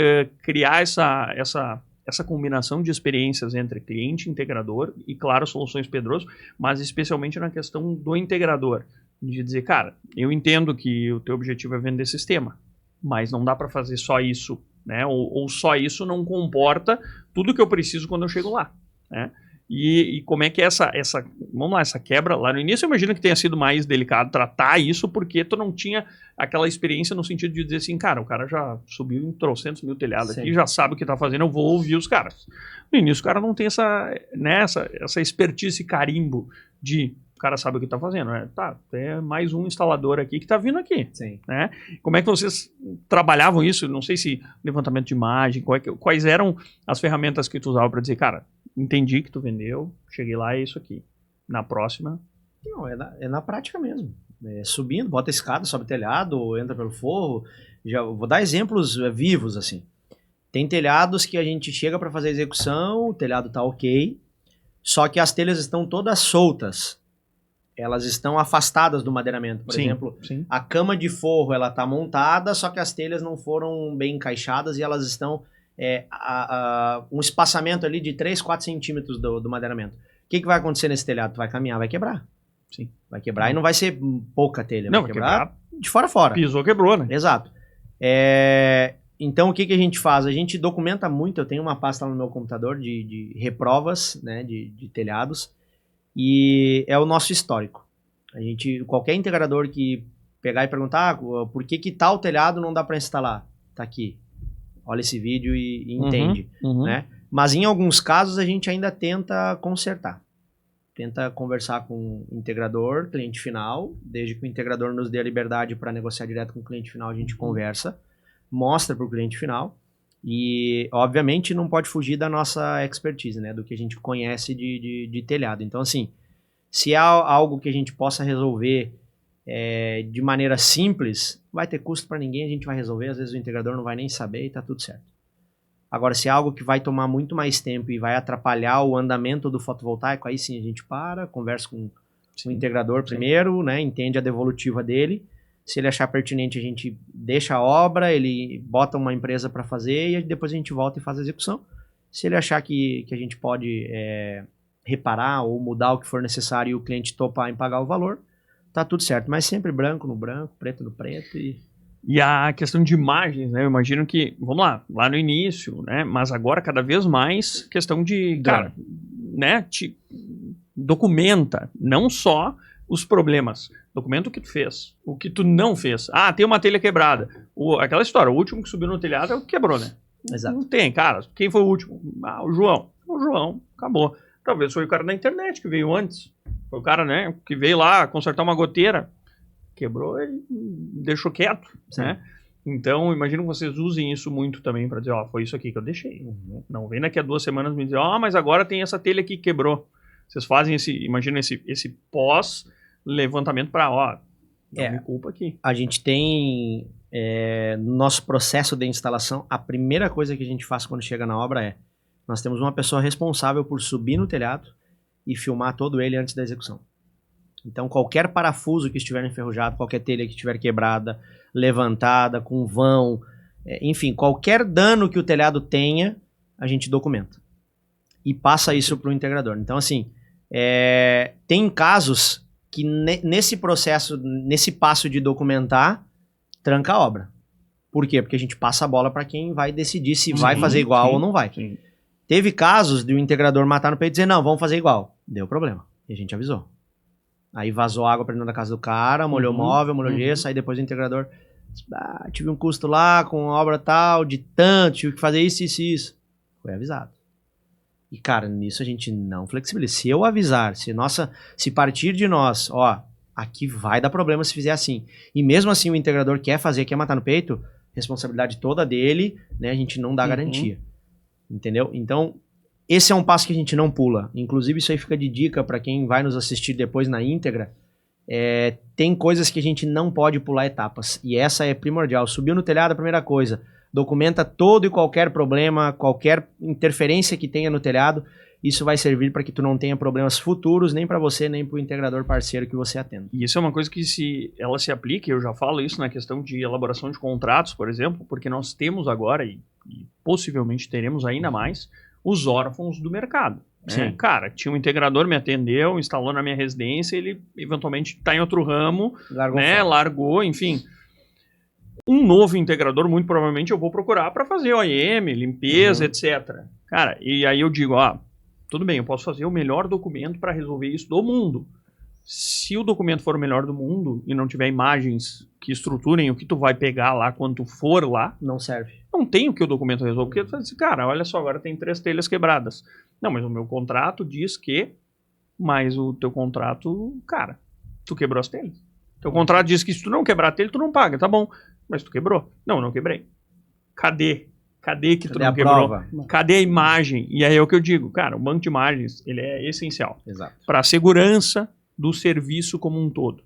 criar essa combinação de experiências entre cliente e integrador e, claro, soluções Pedroso, mas especialmente na questão do integrador, de dizer, cara, eu entendo que o teu objetivo é vender sistema, mas não dá para fazer só isso, né? Ou só isso não comporta tudo que eu preciso quando eu chego lá, né? E como é que é essa quebra lá no início? Eu imagino que tenha sido mais delicado tratar isso, porque tu não tinha aquela experiência no sentido de dizer assim, cara, o cara já subiu em trocentos mil telhados aqui, já sabe o que tá fazendo, eu vou ouvir os caras. No início o cara não tem essa expertise, esse carimbo de o cara sabe o que tá fazendo, né? Tá, tem mais um instalador aqui que tá vindo aqui. Sim. Né? Como é que vocês trabalhavam isso? Não sei se levantamento de imagem, quais eram as ferramentas que tu usava para dizer, cara, entendi que tu vendeu, cheguei lá, é isso aqui. Na próxima... Não, é na prática mesmo. Subindo, bota a escada, sobe o telhado, entra pelo forro. Vou dar exemplos vivos, assim. Tem telhados que a gente chega para fazer a execução, o telhado tá ok, só que as telhas estão todas soltas. Elas estão afastadas do madeiramento. Por exemplo, a cama de forro, ela tá montada, só que as telhas não foram bem encaixadas e elas estão... um espaçamento ali de 3, 4 centímetros do madeiramento. O que vai acontecer nesse telhado? Vai caminhar, vai quebrar. Sim. Vai quebrar e não vai ser pouca telha. Não, vai quebrar de fora a fora. Pisou, quebrou, né? Exato. Então, o que a gente faz? A gente documenta muito. Eu tenho uma pasta no meu computador de reprovas, né, de telhados, e é o nosso histórico. Qualquer integrador que pegar e perguntar por que tal telhado não dá para instalar? Tá aqui. Olha esse vídeo e entende, né? Mas em alguns casos a gente ainda tenta consertar. Tenta conversar com o integrador, cliente final, desde que o integrador nos dê a liberdade para negociar direto com o cliente final, a gente conversa, mostra para o cliente final e, obviamente, não pode fugir da nossa expertise, né? Do que a gente conhece de telhado. Então, assim, se há algo que a gente possa resolver de maneira simples, vai ter custo para ninguém, a gente vai resolver, às vezes o integrador não vai nem saber e tá tudo certo. Agora, se é algo que vai tomar muito mais tempo e vai atrapalhar o andamento do fotovoltaico, aí sim a gente conversa com o integrador primeiro, né, entende a devolutiva dele. Se ele achar pertinente, a gente deixa a obra, ele bota uma empresa para fazer e depois a gente volta e faz a execução. Se ele achar que a gente pode reparar ou mudar o que for necessário e o cliente topar em pagar o valor, tá tudo certo, mas sempre branco no branco, preto no preto E a questão de imagens, né? Eu imagino que, vamos lá no início, né? Mas agora cada vez mais questão de, cara, né? Documenta não só os problemas, documenta o que tu fez, o que tu não fez. Ah, tem uma telha quebrada. Aquela história, o último que subiu no telhado é o que quebrou, né? Exato. Não tem, cara. Quem foi o último? Ah, o João. O João, acabou. Talvez foi o cara da internet que veio antes. Foi o cara, né, que veio lá consertar uma goteira. Quebrou e deixou quieto, né? Então, imagino que vocês usem isso muito também para dizer, foi isso aqui que eu deixei. Não vem daqui a 2 semanas me dizer, mas agora tem essa telha aqui que quebrou. Vocês fazem imagina esse pós-levantamento para, não me culpa aqui. A gente tem, no nosso processo de instalação, a primeira coisa que a gente faz quando chega na obra nós temos uma pessoa responsável por subir no telhado e filmar todo ele antes da execução. Então, qualquer parafuso que estiver enferrujado, qualquer telha que estiver quebrada, levantada, com vão, enfim, qualquer dano que o telhado tenha, a gente documenta. E passa isso para o integrador. Então, assim, tem casos que nesse processo, nesse passo de documentar, tranca a obra. Por quê? Porque a gente passa a bola para quem vai decidir se vai fazer igual ou não vai. Sim. Teve casos de o integrador matar no peito e dizer, não, vamos fazer igual. Deu problema. E a gente avisou. Aí vazou água para dentro da casa do cara, molhou móvel, molhou gesso, aí depois o integrador, tive um custo lá com obra tal, de tanto, tive que fazer isso, isso e isso. Foi avisado. E, cara, nisso a gente não flexibiliza. Se eu avisar, se partir de nós, ó, aqui vai dar problema se fizer assim. E mesmo assim o integrador quer matar no peito, responsabilidade toda dele, né? A gente não dá garantia. Entendeu? Então, esse é um passo que a gente não pula. Inclusive, isso aí fica de dica para quem vai nos assistir depois na íntegra. Tem coisas que a gente não pode pular etapas. E essa é primordial. Subiu no telhado, a primeira coisa. Documenta todo e qualquer problema, qualquer interferência que tenha no telhado. Isso vai servir para que tu não tenha problemas futuros, nem para você, nem para o integrador parceiro que você atenda. E isso é uma coisa que ela se aplica, eu já falo isso na questão de elaboração de contratos, por exemplo, porque nós temos agora, e possivelmente teremos ainda mais, os órfãos do mercado. Né? Cara, tinha um integrador, me atendeu, instalou na minha residência, ele eventualmente está em outro ramo, largou, enfim. Um novo integrador, muito provavelmente, eu vou procurar para fazer OEM, limpeza, etc. Cara, e aí eu digo, tudo bem, eu posso fazer o melhor documento para resolver isso do mundo. Se o documento for o melhor do mundo e não tiver imagens que estruturem o que tu vai pegar lá quando tu for lá, não serve. Não tem o que o documento resolve, porque tu fala assim, cara, olha só, agora tem 3 telhas quebradas. Não, mas o meu contrato diz que, mas o teu contrato, cara, tu quebrou as telhas. Teu contrato diz que se tu não quebrar a telha, tu não paga, tá bom. Mas tu quebrou. Não quebrei. Cadê que tu não quebrou? Prova? Cadê a imagem? E aí é o que eu digo, cara, o banco de imagens, ele é essencial para a segurança do serviço como um todo.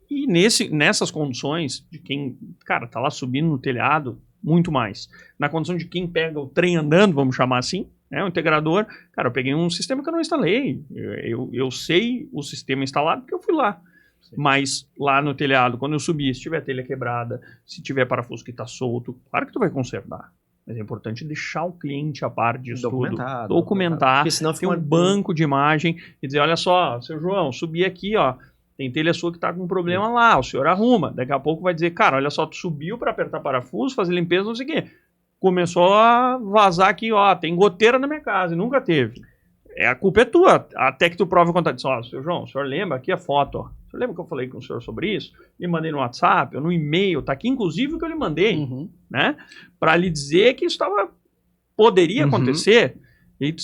E nessas condições de quem, cara, tá lá subindo no telhado, muito mais. Na condição de quem pega o trem andando, vamos chamar assim, né, o integrador, cara, eu peguei um sistema que eu não instalei. Eu sei o sistema instalado porque eu fui lá. Mas lá no telhado, quando eu subir, se tiver telha quebrada, se tiver parafuso que está solto, claro que tu vai consertar. Mas é importante deixar o cliente a par disso tudo. Documentar. Porque senão fica um banco de imagem e dizer, olha só, seu João, subi aqui, ó, tem telha sua que está com um problema lá, o senhor arruma. Daqui a pouco vai dizer, cara, olha só, tu subiu para apertar parafuso, fazer limpeza, não sei o quê. Começou a vazar aqui, ó, tem goteira na minha casa e nunca teve. A culpa é tua, até que tu prova o contato. Ó, seu João, o senhor lembra aqui a foto, ó. O senhor lembra que eu falei com o senhor sobre isso? Lhe mandei no WhatsApp, ou no e-mail, tá aqui inclusive o que eu lhe mandei, né? Para lhe dizer que isso poderia acontecer. E aí,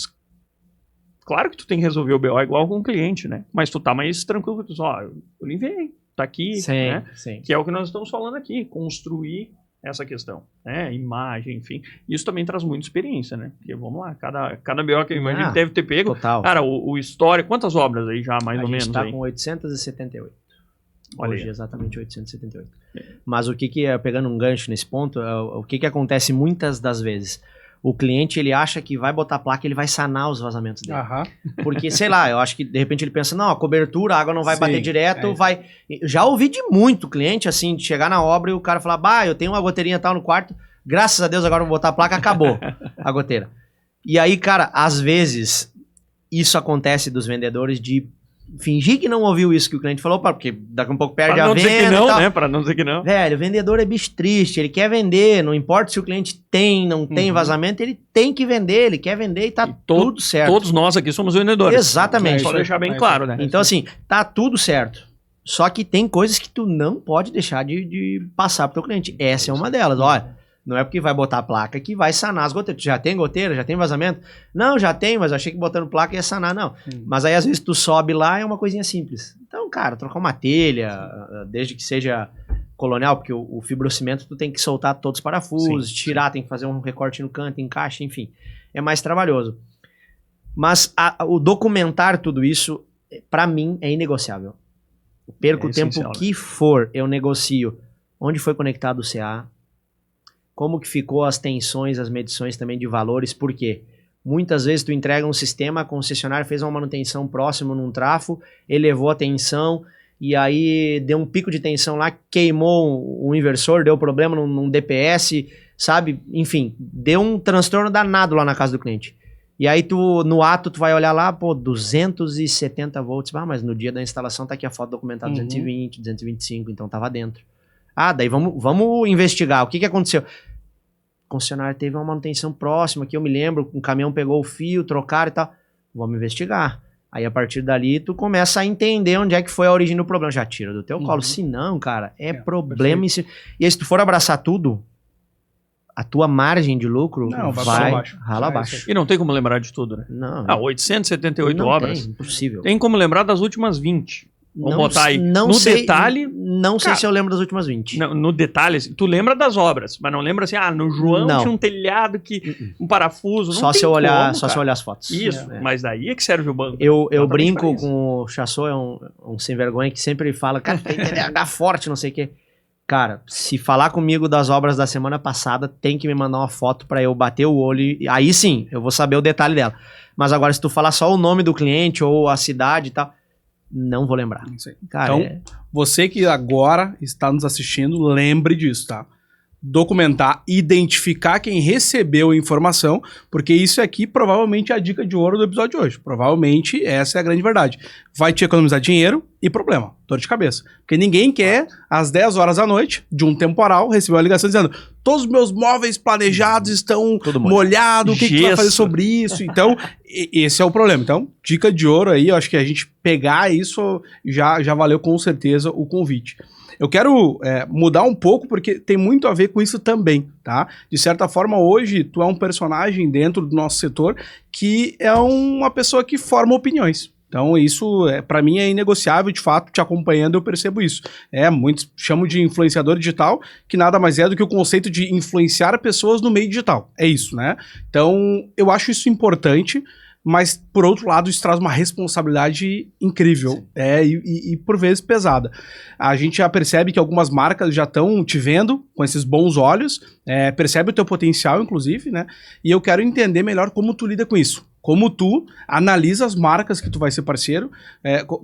claro que tu tem que resolver o BO igual com o cliente, né? Mas tu tá mais tranquilo, tu diz, ó, eu lhe enviei, tá aqui, né? Sim. Que é o que nós estamos falando aqui, construir essa questão, né? Imagem, enfim. Isso também traz muita experiência, né? Porque, vamos lá, cada BO que eu imagino deve ter pego. Total. Cara, o histórico, quantas obras aí já, mais ou menos? A gente tá com 878. Olha hoje, exatamente 878. Mas o que pegando um gancho nesse ponto, o que acontece muitas das vezes? O cliente, ele acha que vai botar placa, ele vai sanar os vazamentos dele. Porque, sei lá, eu acho que de repente ele pensa, não, a cobertura, a água não vai bater direto, vai... Já ouvi de muito cliente, assim, de chegar na obra e o cara falar, eu tenho uma goteirinha tal no quarto, graças a Deus agora eu vou botar a placa, acabou a goteira. E aí, cara, às vezes, isso acontece dos vendedores de fingir que não ouviu isso que o cliente falou, porque daqui a um pouco perde a venda. Pra não dizer que não, né? Pra não dizer que não. Velho, o vendedor é bicho triste, ele quer vender, não importa se o cliente não tem vazamento, ele tem que vender, ele quer vender e tá tudo certo. Todos nós aqui somos vendedores. Exatamente. Só deixar bem claro, né? Então, assim, tá tudo certo. Só que tem coisas que tu não pode deixar de passar pro teu cliente. Essa é uma delas. Olha, não é porque vai botar a placa que vai sanar as goteiras. Tu já tem goteira? Já tem vazamento? Não, já tem, mas achei que botando placa ia sanar. Não. Mas aí, às vezes, tu sobe lá é uma coisinha simples. Então, cara, trocar uma telha, desde que seja colonial, porque o fibrocimento tu tem que soltar todos os parafusos, tirar, tem que fazer um recorte no canto, encaixe, enfim. É mais trabalhoso. Mas o documentar tudo isso, para mim, é inegociável. Eu perco o tempo que for, eu negocio onde foi conectado o CA, como que ficou as tensões, as medições também de valores, por quê? Muitas vezes tu entrega um sistema, a concessionária fez uma manutenção próximo num trafo, elevou a tensão, e aí deu um pico de tensão lá, queimou o inversor, deu problema num DPS, sabe? Enfim, deu um transtorno danado lá na casa do cliente. E aí tu, no ato, tu vai olhar lá, pô, 270 volts, mas no dia da instalação tá aqui a foto documentada 220, 225, então tava dentro. Daí vamos investigar, o que aconteceu? O concessionário teve uma manutenção próxima, que eu me lembro, um caminhão pegou o fio, trocaram e tal. Vamos investigar. Aí, a partir dali, tu começa a entender onde é que foi a origem do problema. Já tira do teu colo. Se não, cara, é problema em si. E aí, se tu for abraçar tudo, a tua margem de lucro vai rala abaixo. E não tem como lembrar de tudo, né? Não. 878 obras. Tem, impossível. Tem como lembrar das últimas 20. Vamos botar aí. Detalhe... Não sei se eu lembro das últimas 20. No detalhe, assim, tu lembra das obras, mas não lembra assim, no João tinha um telhado que... Um parafuso, só se eu olhar as fotos. Isso, mas daí é que serve o banco. Eu brinco com o Chassot, é um sem vergonha que sempre fala, cara, tem TDAH forte, não sei o quê. Cara, se falar comigo das obras da semana passada, tem que me mandar uma foto pra eu bater o olho. Aí sim, eu vou saber o detalhe dela. Mas agora, se tu falar só o nome do cliente ou a cidade e tal... Não vou lembrar. Cara, então, você que agora está nos assistindo, lembre disso, tá? Documentar, identificar quem recebeu a informação, porque isso aqui provavelmente é a dica de ouro do episódio de hoje. Provavelmente essa é a grande verdade. Vai te economizar dinheiro e problema, dor de cabeça. Porque ninguém quer, às 10 horas da noite, de um temporal, receber uma ligação dizendo: todos os meus móveis planejados estão molhados, o que tu vai fazer sobre isso? Então, esse é o problema. Então, dica de ouro aí, eu acho que a gente pegar isso já valeu com certeza o convite. Eu quero mudar um pouco, porque tem muito a ver com isso também, tá? De certa forma, hoje, tu é um personagem dentro do nosso setor que é uma pessoa que forma opiniões. Então, isso, para mim, é inegociável, de fato, te acompanhando, eu percebo isso. Muitos chamam de influenciador digital, que nada mais é do que o conceito de influenciar pessoas no meio digital. É isso, né? Então, eu acho isso importante, mas, por outro lado, isso traz uma responsabilidade incrível e por vezes pesada. A gente já percebe que algumas marcas já estão te vendo com esses bons olhos, percebe o teu potencial, inclusive, né? E eu quero entender melhor como tu lida com isso. Como tu analisa as marcas que tu vai ser parceiro,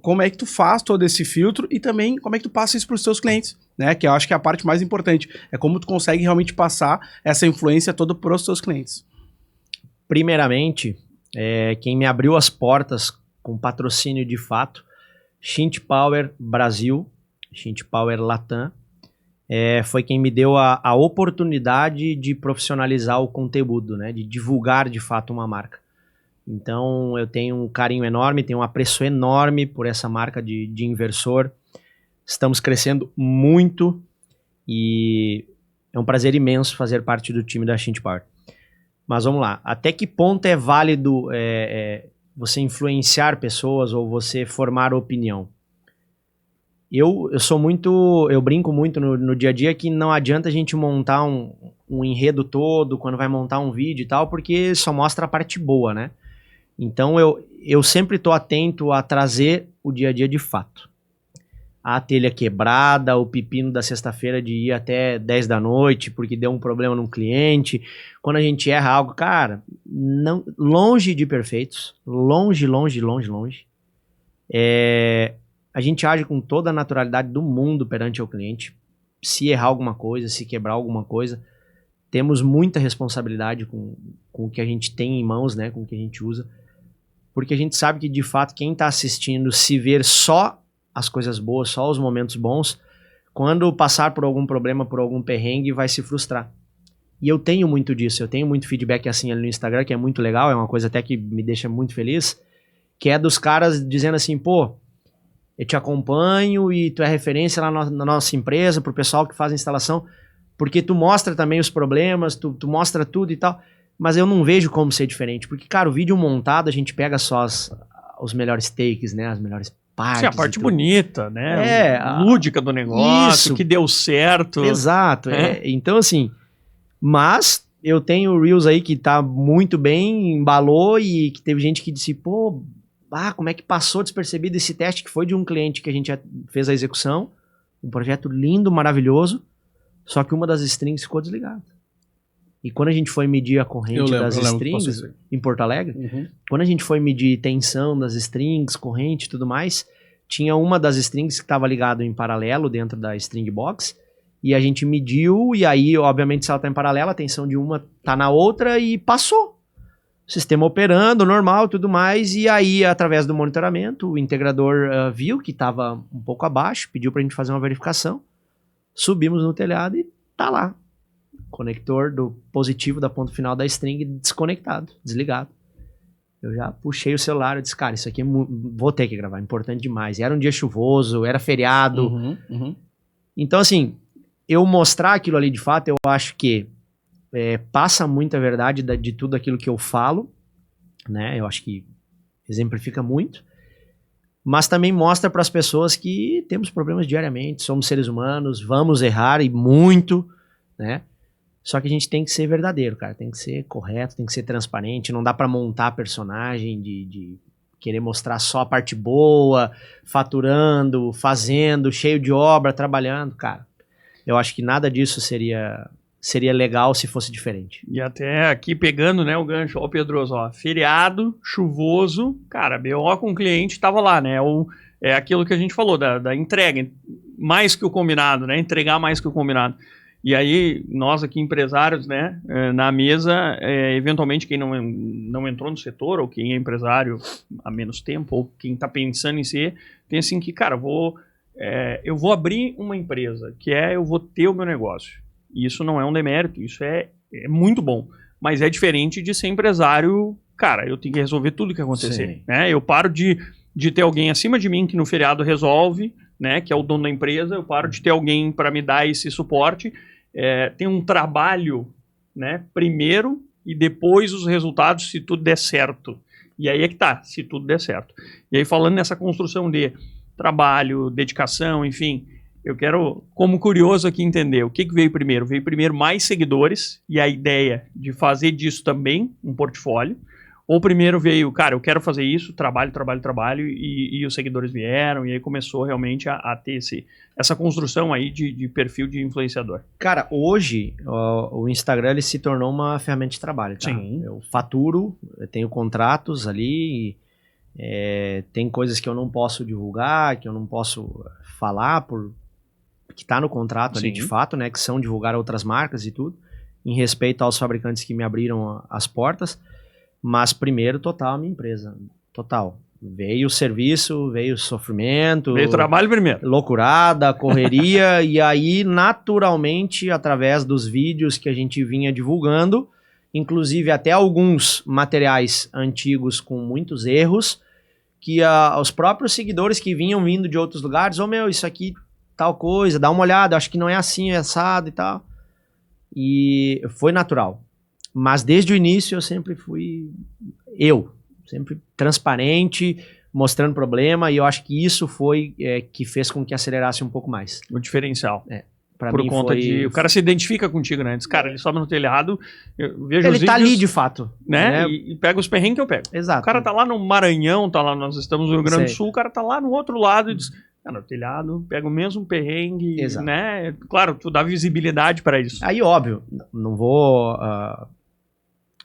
como é que tu faz todo esse filtro e também como é que tu passa isso para os teus clientes, né? Que eu acho que é a parte mais importante. É como tu consegue realmente passar essa influência toda para os teus clientes. Primeiramente... quem me abriu as portas com patrocínio de fato, Shint Power Brasil, Shint Power Latam, foi quem me deu a oportunidade de profissionalizar o conteúdo, né, de divulgar de fato uma marca. Então eu tenho um carinho enorme, tenho um apreço enorme por essa marca de inversor. Estamos crescendo muito e é um prazer imenso fazer parte do time da Shint Power. Mas vamos lá, até que ponto é válido você influenciar pessoas ou você formar opinião? Eu brinco muito no dia a dia que não adianta a gente montar um enredo todo, quando vai montar um vídeo e tal, porque só mostra a parte boa, né? Então eu sempre estou atento a trazer o dia a dia de fato. A telha quebrada, o pepino da sexta-feira de ir até 10 da noite porque deu um problema num cliente. Quando a gente erra algo, cara, longe de perfeitos, longe. A gente age com toda a naturalidade do mundo perante o cliente. Se errar alguma coisa, se quebrar alguma coisa, temos muita responsabilidade com o que a gente tem em mãos, né, com o que a gente usa, porque a gente sabe que, de fato, quem está assistindo, se ver só as coisas boas, só os momentos bons, quando passar por algum problema, por algum perrengue, vai se frustrar. E eu tenho muito disso, eu tenho muito feedback assim ali no Instagram, que é muito legal, é uma coisa até que me deixa muito feliz, que é dos caras dizendo assim, pô, eu te acompanho e tu é referência lá na nossa empresa, pro pessoal que faz a instalação, porque tu mostra também os problemas, tu mostra tudo e tal, mas eu não vejo como ser diferente, porque, cara, o vídeo montado a gente pega só os melhores takes, né, as melhores partes. Sim, a parte bonita, né? Lúdica do negócio, isso, que deu certo. Exato. Então, assim, mas eu tenho Reels aí que tá muito bem, embalou e que teve gente que disse, pô, como é que passou despercebido esse teste que foi de um cliente que a gente já fez a execução, um projeto lindo, maravilhoso, só que uma das strings ficou desligada. E quando a gente foi medir a corrente das strings em Porto Alegre, quando a gente foi medir tensão das strings, corrente e tudo mais, tinha uma das strings que estava ligado em paralelo dentro da string box, e a gente mediu, e aí, obviamente, se ela está em paralelo, a tensão de uma está na outra e passou. O sistema operando, normal, tudo mais, e aí, através do monitoramento, o integrador viu que estava um pouco abaixo, pediu para a gente fazer uma verificação, subimos no telhado e tá lá. Conector do positivo da ponta final da string desconectado, desligado. Eu já puxei o celular e disse, cara, isso aqui vou ter que gravar, importante demais. E era um dia chuvoso, era feriado. Então, assim, eu mostrar aquilo ali de fato, eu acho que passa muita verdade de tudo aquilo que eu falo, né? Eu acho que exemplifica muito. Mas também mostra para as pessoas que temos problemas diariamente, somos seres humanos, vamos errar e muito, né? Só que a gente tem que ser verdadeiro, cara. Tem que ser correto, tem que ser transparente. Não dá pra montar personagem de querer mostrar só a parte boa, faturando, fazendo, cheio de obra, trabalhando, cara. Eu acho que nada disso seria legal se fosse diferente. E até aqui pegando, né, o gancho, ó, Pedroso, ó, feriado, chuvoso, cara, BO com o cliente tava lá, né? É aquilo que a gente falou, da entrega, mais que o combinado, né? Entregar mais que o combinado. E aí, nós aqui, empresários, né, na mesa, eventualmente quem não entrou no setor, ou quem é empresário há menos tempo, ou quem está pensando em ser, tem assim que, cara, eu vou abrir uma empresa, eu vou ter o meu negócio. E isso não é um demérito, isso é muito bom. Mas é diferente de ser empresário, cara, eu tenho que resolver tudo que acontecer. Né? Eu paro de ter alguém acima de mim que no feriado resolve, né, que é o dono da empresa, eu paro de ter alguém para me dar esse suporte. Tem um trabalho, né, primeiro e depois os resultados, se tudo der certo. E aí é que tá, se tudo der certo. E aí, falando nessa construção de trabalho, dedicação, enfim, eu quero, como curioso aqui, entender o que veio primeiro. Veio primeiro mais seguidores e a ideia de fazer disso também um portfólio. Ou primeiro veio, cara, eu quero fazer isso, trabalho, e os seguidores vieram, e aí começou realmente a ter essa construção aí de perfil de influenciador. Cara, hoje o Instagram ele se tornou uma ferramenta de trabalho, tá? Sim. Eu faturo, eu tenho contratos ali, tem coisas que eu não posso divulgar, que eu não posso falar, que tá no contrato ali de fato, né? Que são divulgar outras marcas e tudo, em respeito aos fabricantes que me abriram as portas. Mas primeiro, total, a minha empresa. Total. Veio o serviço, veio o sofrimento. Veio o trabalho primeiro. Loucurada, correria. E aí, naturalmente, através dos vídeos que a gente vinha divulgando, inclusive até alguns materiais antigos com muitos erros, que os próprios seguidores que vinham vindo de outros lugares, isso aqui, tal coisa, dá uma olhada, acho que não é assim, é assado e tal. E foi natural. Mas desde o início eu sempre fui sempre transparente, mostrando problema, e eu acho que isso foi que fez com que acelerasse um pouco mais. O diferencial. Pra Por mim conta o cara se identifica contigo, né? Diz, cara, ele sobe no telhado, eu vejo ele os tá vídeos, ali de fato. Né? E pega os perrengues que eu pego. Exato. O cara tá lá no Maranhão, nós estamos no Rio Grande do Sul, o cara tá lá no outro lado e diz, no telhado, pega o mesmo perrengue, exato, né? Claro, tu dá visibilidade para isso. Aí, óbvio, não vou...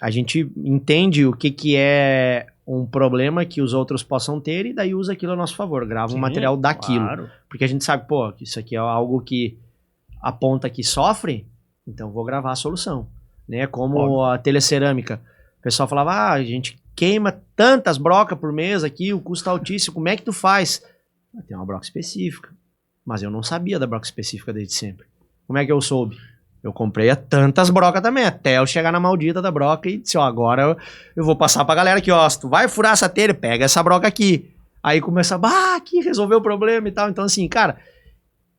a gente entende o que é um problema que os outros possam ter e daí usa aquilo a nosso favor, grava um material daquilo. Claro. Porque a gente sabe, isso aqui é algo que aponta que sofre, então vou gravar a solução. Né? Como óbvio. A telecerâmica. O pessoal falava, a gente queima tantas brocas por mês aqui, o custo é altíssimo, como é que tu faz? Tem uma broca específica. Mas eu não sabia da broca específica desde sempre. Como é que eu soube? Eu comprei tantas brocas também, até eu chegar na maldita da broca e disse, agora eu vou passar pra galera aqui, se tu vai furar essa telha, pega essa broca aqui. Aí começa, aqui resolveu o problema e tal. Então assim, cara,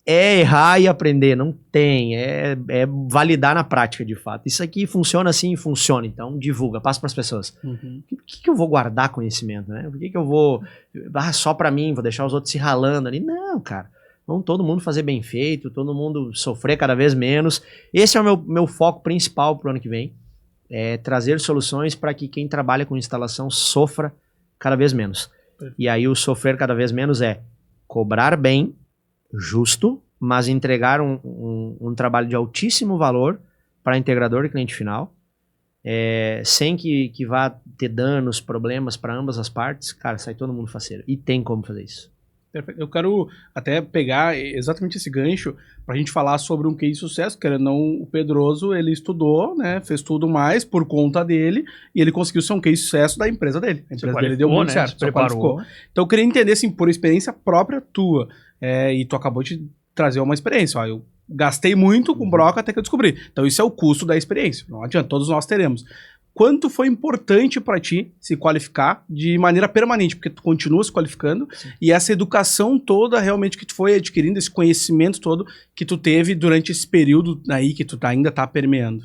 é errar e aprender, não tem, é validar na prática de fato. Isso aqui funciona assim, funciona, então divulga, passa pras pessoas. Por que eu vou guardar conhecimento, né? Por que eu vou, só pra mim, vou deixar os outros se ralando ali? Não, cara. Vamos todo mundo fazer bem feito, todo mundo sofrer cada vez menos. Esse é o meu foco principal para o ano que vem. É trazer soluções para que quem trabalha com instalação sofra cada vez menos. E aí o sofrer cada vez menos é cobrar bem, justo, mas entregar um trabalho de altíssimo valor para integrador e cliente final, sem que vá ter danos, problemas para ambas as partes, cara, sai todo mundo faceiro. E tem como fazer isso. Perfeito. Eu quero até pegar exatamente esse gancho para a gente falar sobre um case de sucesso, que era não o Pedroso, ele estudou, né, fez tudo mais por conta dele e ele conseguiu ser um case de sucesso da empresa dele. A empresa dele deu muito certo, se preparou. Então eu queria entender, assim, por experiência própria tua, e tu acabou de trazer uma experiência, ó, eu gastei muito com broca até que eu descobri. Então isso é o custo da experiência, não adianta, todos nós teremos. Quanto foi importante para ti se qualificar de maneira permanente, porque tu continua se qualificando, sim, e essa educação toda realmente que tu foi adquirindo, esse conhecimento todo que tu teve durante esse período aí que tu ainda tá permeando?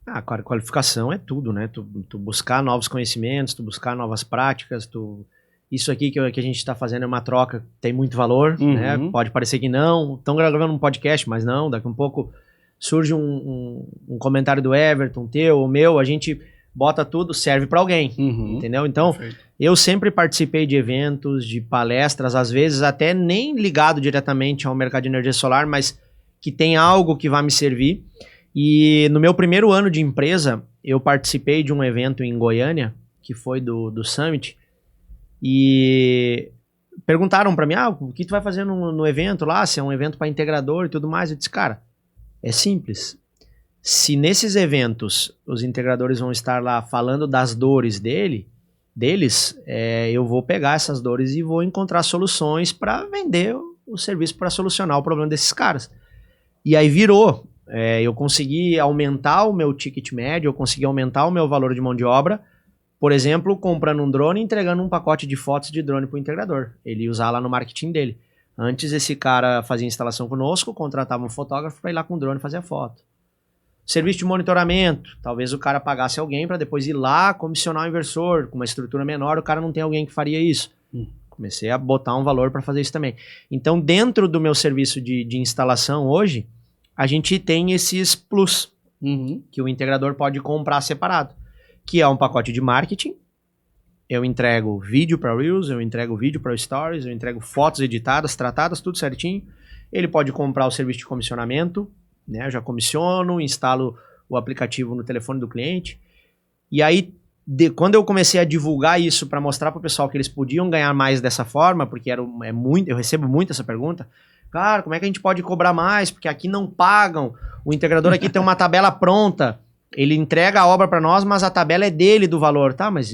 Ah, cara, qualificação é tudo, né? Tu buscar novos conhecimentos, tu buscar novas práticas, isso aqui que a gente está fazendo é uma troca, tem muito valor, né? Pode parecer que não, estão gravando um podcast, mas não, daqui a um pouco surge um comentário do Everton, teu, o meu, a gente bota tudo, serve para alguém, entendeu? Então, perfeito, eu sempre participei de eventos, de palestras, às vezes até nem ligado diretamente ao mercado de energia solar, mas que tem algo que vai me servir. E no meu primeiro ano de empresa, eu participei de um evento em Goiânia, que foi do Summit, e perguntaram para mim, o que tu vai fazer no evento lá, se é um evento para integrador e tudo mais. Eu disse, cara, é simples. Se nesses eventos os integradores vão estar lá falando das dores deles, eu vou pegar essas dores e vou encontrar soluções para vender o serviço para solucionar o problema desses caras. E aí virou. Eu consegui aumentar o meu ticket médio, eu consegui aumentar o meu valor de mão de obra, por exemplo, comprando um drone e entregando um pacote de fotos de drone para o integrador. Ele ia usar lá no marketing dele. Antes esse cara fazia instalação conosco, contratava um fotógrafo para ir lá com o drone fazer a foto. Serviço de monitoramento, talvez o cara pagasse alguém para depois ir lá comissionar o inversor, com uma estrutura menor, o cara não tem alguém que faria isso. Comecei a botar um valor para fazer isso também. Então, dentro do meu serviço de instalação hoje, a gente tem esses plus, que o integrador pode comprar separado, que é um pacote de marketing. Eu entrego vídeo para Reels, eu entrego vídeo para Stories, eu entrego fotos editadas, tratadas, tudo certinho. Ele pode comprar o serviço de comissionamento, né? Eu já comissiono, instalo o aplicativo no telefone do cliente. E aí, quando eu comecei a divulgar isso para mostrar para o pessoal que eles podiam ganhar mais dessa forma, porque eu recebo muito essa pergunta, cara, como é que a gente pode cobrar mais? Porque aqui não pagam, o integrador aqui tem uma tabela pronta. Ele entrega a obra para nós, mas a tabela é dele do valor. Tá, mas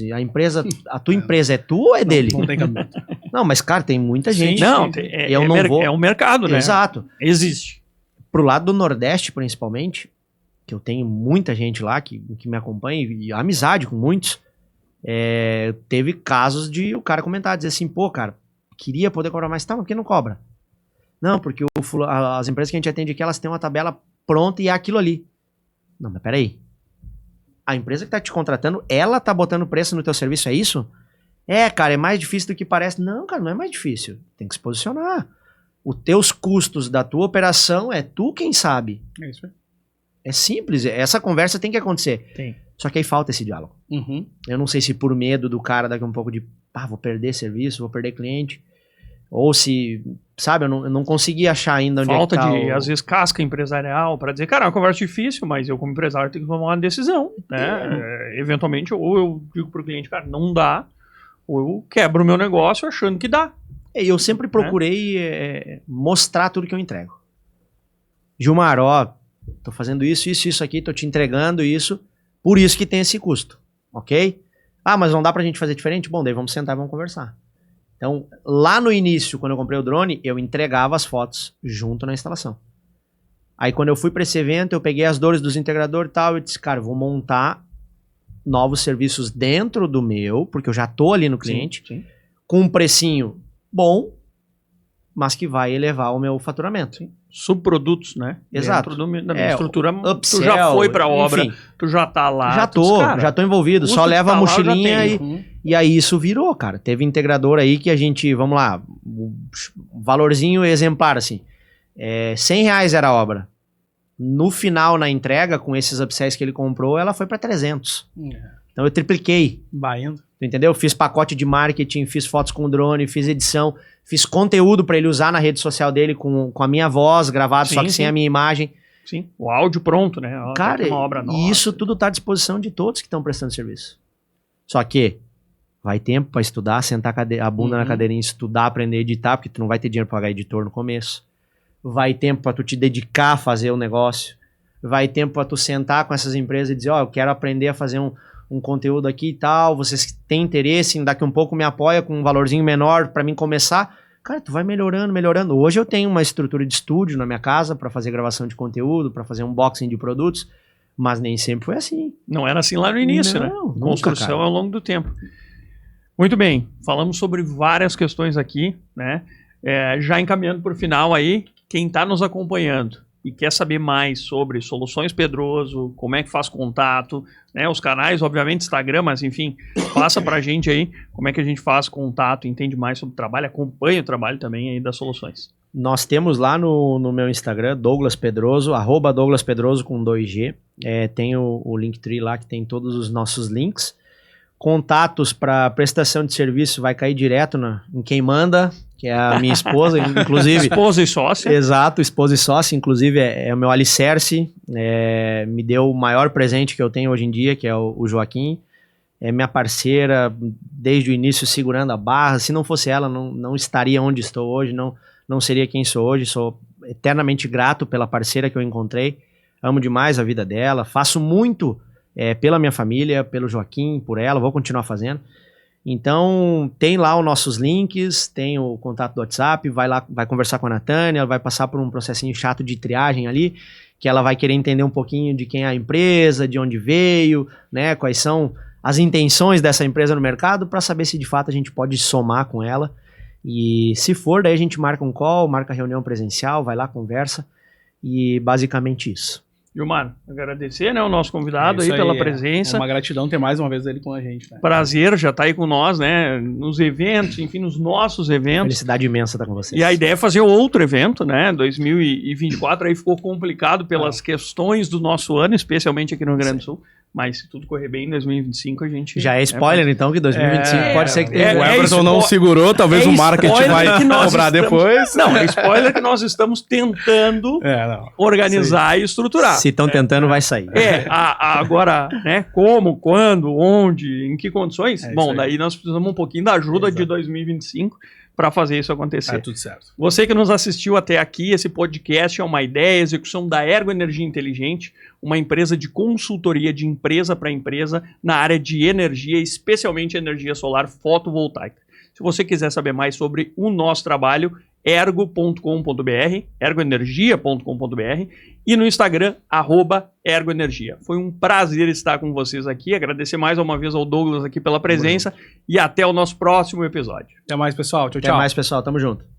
a tua empresa é tua ou é dele? Não tem cabimento. Não, mas cara, tem muita gente. Não, é um mercado, né? Exato. Existe. Pro lado do Nordeste, principalmente, que eu tenho muita gente lá que me acompanha e amizade com muitos, teve casos de o cara comentar, dizer assim, pô, cara, queria poder cobrar mais, tá, mas por que não cobra? Não, porque as empresas que a gente atende aqui, elas têm uma tabela pronta e é aquilo ali. Não, mas peraí. A empresa que tá te contratando, ela tá botando preço no teu serviço, é isso? Cara, é mais difícil do que parece. Não, cara, não é mais difícil. Tem que se posicionar. Os teus custos da tua operação é tu quem sabe. É isso aí. É simples, essa conversa tem que acontecer. Tem. Só que aí falta esse diálogo. Eu não sei se por medo do cara daqui a um pouco de, vou perder serviço, vou perder cliente, ou se, sabe, eu não consegui achar ainda onde falta de, às vezes, casca empresarial para dizer, cara, é uma conversa difícil, mas eu como empresário tenho que tomar uma decisão, né? Eventualmente, ou eu digo pro cliente, cara, não dá, ou eu quebro o meu negócio achando que dá. Eu sempre procurei mostrar tudo que eu entrego. Gilmar, tô fazendo isso aqui, tô te entregando isso, por isso que tem esse custo, ok? Mas não dá pra gente fazer diferente? Bom, daí vamos sentar e vamos conversar. Então, lá no início, quando eu comprei o drone, eu entregava as fotos junto na instalação. Aí, quando eu fui para esse evento, eu peguei as dores dos integradores e tal, eu disse, cara, eu vou montar novos serviços dentro do meu, porque eu já tô ali no cliente, sim. Com um precinho bom, mas que vai elevar o meu faturamento. Sim. Subprodutos, né? Exato. Dentro da minha estrutura, upsell, tu já foi pra obra, enfim, tu já tá lá. Já tô envolvido, só leva a mochilinha e aí isso virou, cara. Teve integrador aí que a gente, vamos lá, valorzinho exemplar, assim, R$100 era a obra. No final, na entrega, com esses upsells que ele comprou, ela foi pra 300. Então eu tripliquei. Baindo. Entendeu? Fiz pacote de marketing, fiz fotos com drone, fiz edição, fiz conteúdo para ele usar na rede social dele com a minha voz gravada, só que sem a minha imagem. Sim, o áudio pronto, né? Cara, uma obra nova. E isso tudo está à disposição de todos que estão prestando serviço. Só que vai tempo para estudar, sentar a bunda na cadeirinha, estudar, aprender a editar, porque tu não vai ter dinheiro para pagar editor no começo. Vai tempo para tu te dedicar a fazer o negócio. Vai tempo para tu sentar com essas empresas e dizer, eu quero aprender a fazer um conteúdo aqui e tal, vocês têm interesse em daqui um pouco me apoia com um valorzinho menor para mim começar. Cara, tu vai melhorando. Hoje eu tenho uma estrutura de estúdio na minha casa para fazer gravação de conteúdo, para fazer unboxing de produtos, mas nem sempre foi assim. Não era assim lá no início, né? Construção ao longo do tempo. Muito bem, falamos sobre várias questões aqui, né? Já encaminhando para o final aí, quem está nos acompanhando e quer saber mais sobre Soluções Pedroso, como é que faz contato, né? Os canais, obviamente, Instagram, mas enfim, passa para a gente aí como é que a gente faz contato, entende mais sobre o trabalho, acompanha o trabalho também aí das Soluções. Nós temos lá no meu Instagram, Douglas Pedroso, @DouglasPedroso com 2G. Tem o Linktree lá que tem todos os nossos links. Contatos para prestação de serviço vai cair direto em quem manda, que é a minha esposa, inclusive. Esposa e sócia. Exato, esposa e sócia, inclusive é o meu alicerce, me deu o maior presente que eu tenho hoje em dia, que é o Joaquim. É minha parceira, desde o início segurando a barra. Se não fosse ela, não estaria onde estou hoje, não seria quem sou hoje. Sou eternamente grato pela parceira que eu encontrei. Amo demais a vida dela, faço muito pela minha família, pelo Joaquim, por ela, vou continuar fazendo. Então, tem lá os nossos links, tem o contato do WhatsApp, vai lá, vai conversar com a Natânia, ela vai passar por um processinho chato de triagem ali, que ela vai querer entender um pouquinho de quem é a empresa, de onde veio, né, quais são as intenções dessa empresa no mercado, para saber se de fato a gente pode somar com ela. E se for, daí a gente marca um call, marca reunião presencial, vai lá, conversa, e basicamente isso. Gilmar, agradecer, né, o nosso convidado aí pela presença. Uma gratidão ter mais uma vez ele com a gente. Né? Prazer, já tá aí com nós, né, nos eventos, enfim, nos nossos eventos. Felicidade imensa estar com vocês. E a ideia é fazer outro evento, né, 2024, aí ficou complicado pelas questões do nosso ano, especialmente aqui no Rio Grande do Sul. Mas se tudo correr bem, em 2025 a gente... Já é spoiler, então, que 2025 pode ser que tenha... O Everton não segurou, talvez o marketing vai cobrar depois. Não, é spoiler que nós estamos tentando organizar e estruturar. Se estão tentando, vai sair. Agora, né, como, quando, onde, em que condições? Bom, daí nós precisamos um pouquinho da ajuda de 2025 para fazer isso acontecer. Tudo certo. Você que nos assistiu até aqui, esse podcast é uma ideia, execução da Ergo Energia Inteligente, uma empresa de consultoria de empresa para empresa na área de energia, especialmente energia solar fotovoltaica. Se você quiser saber mais sobre o nosso trabalho, ergo.com.br, ergoenergia.com.br e no Instagram, @ergoenergia. Foi um prazer estar com vocês aqui, agradecer mais uma vez ao Douglas aqui pela presença e até o nosso próximo episódio. Até mais, pessoal. Tchau, tchau. Até mais, pessoal. Tamo junto.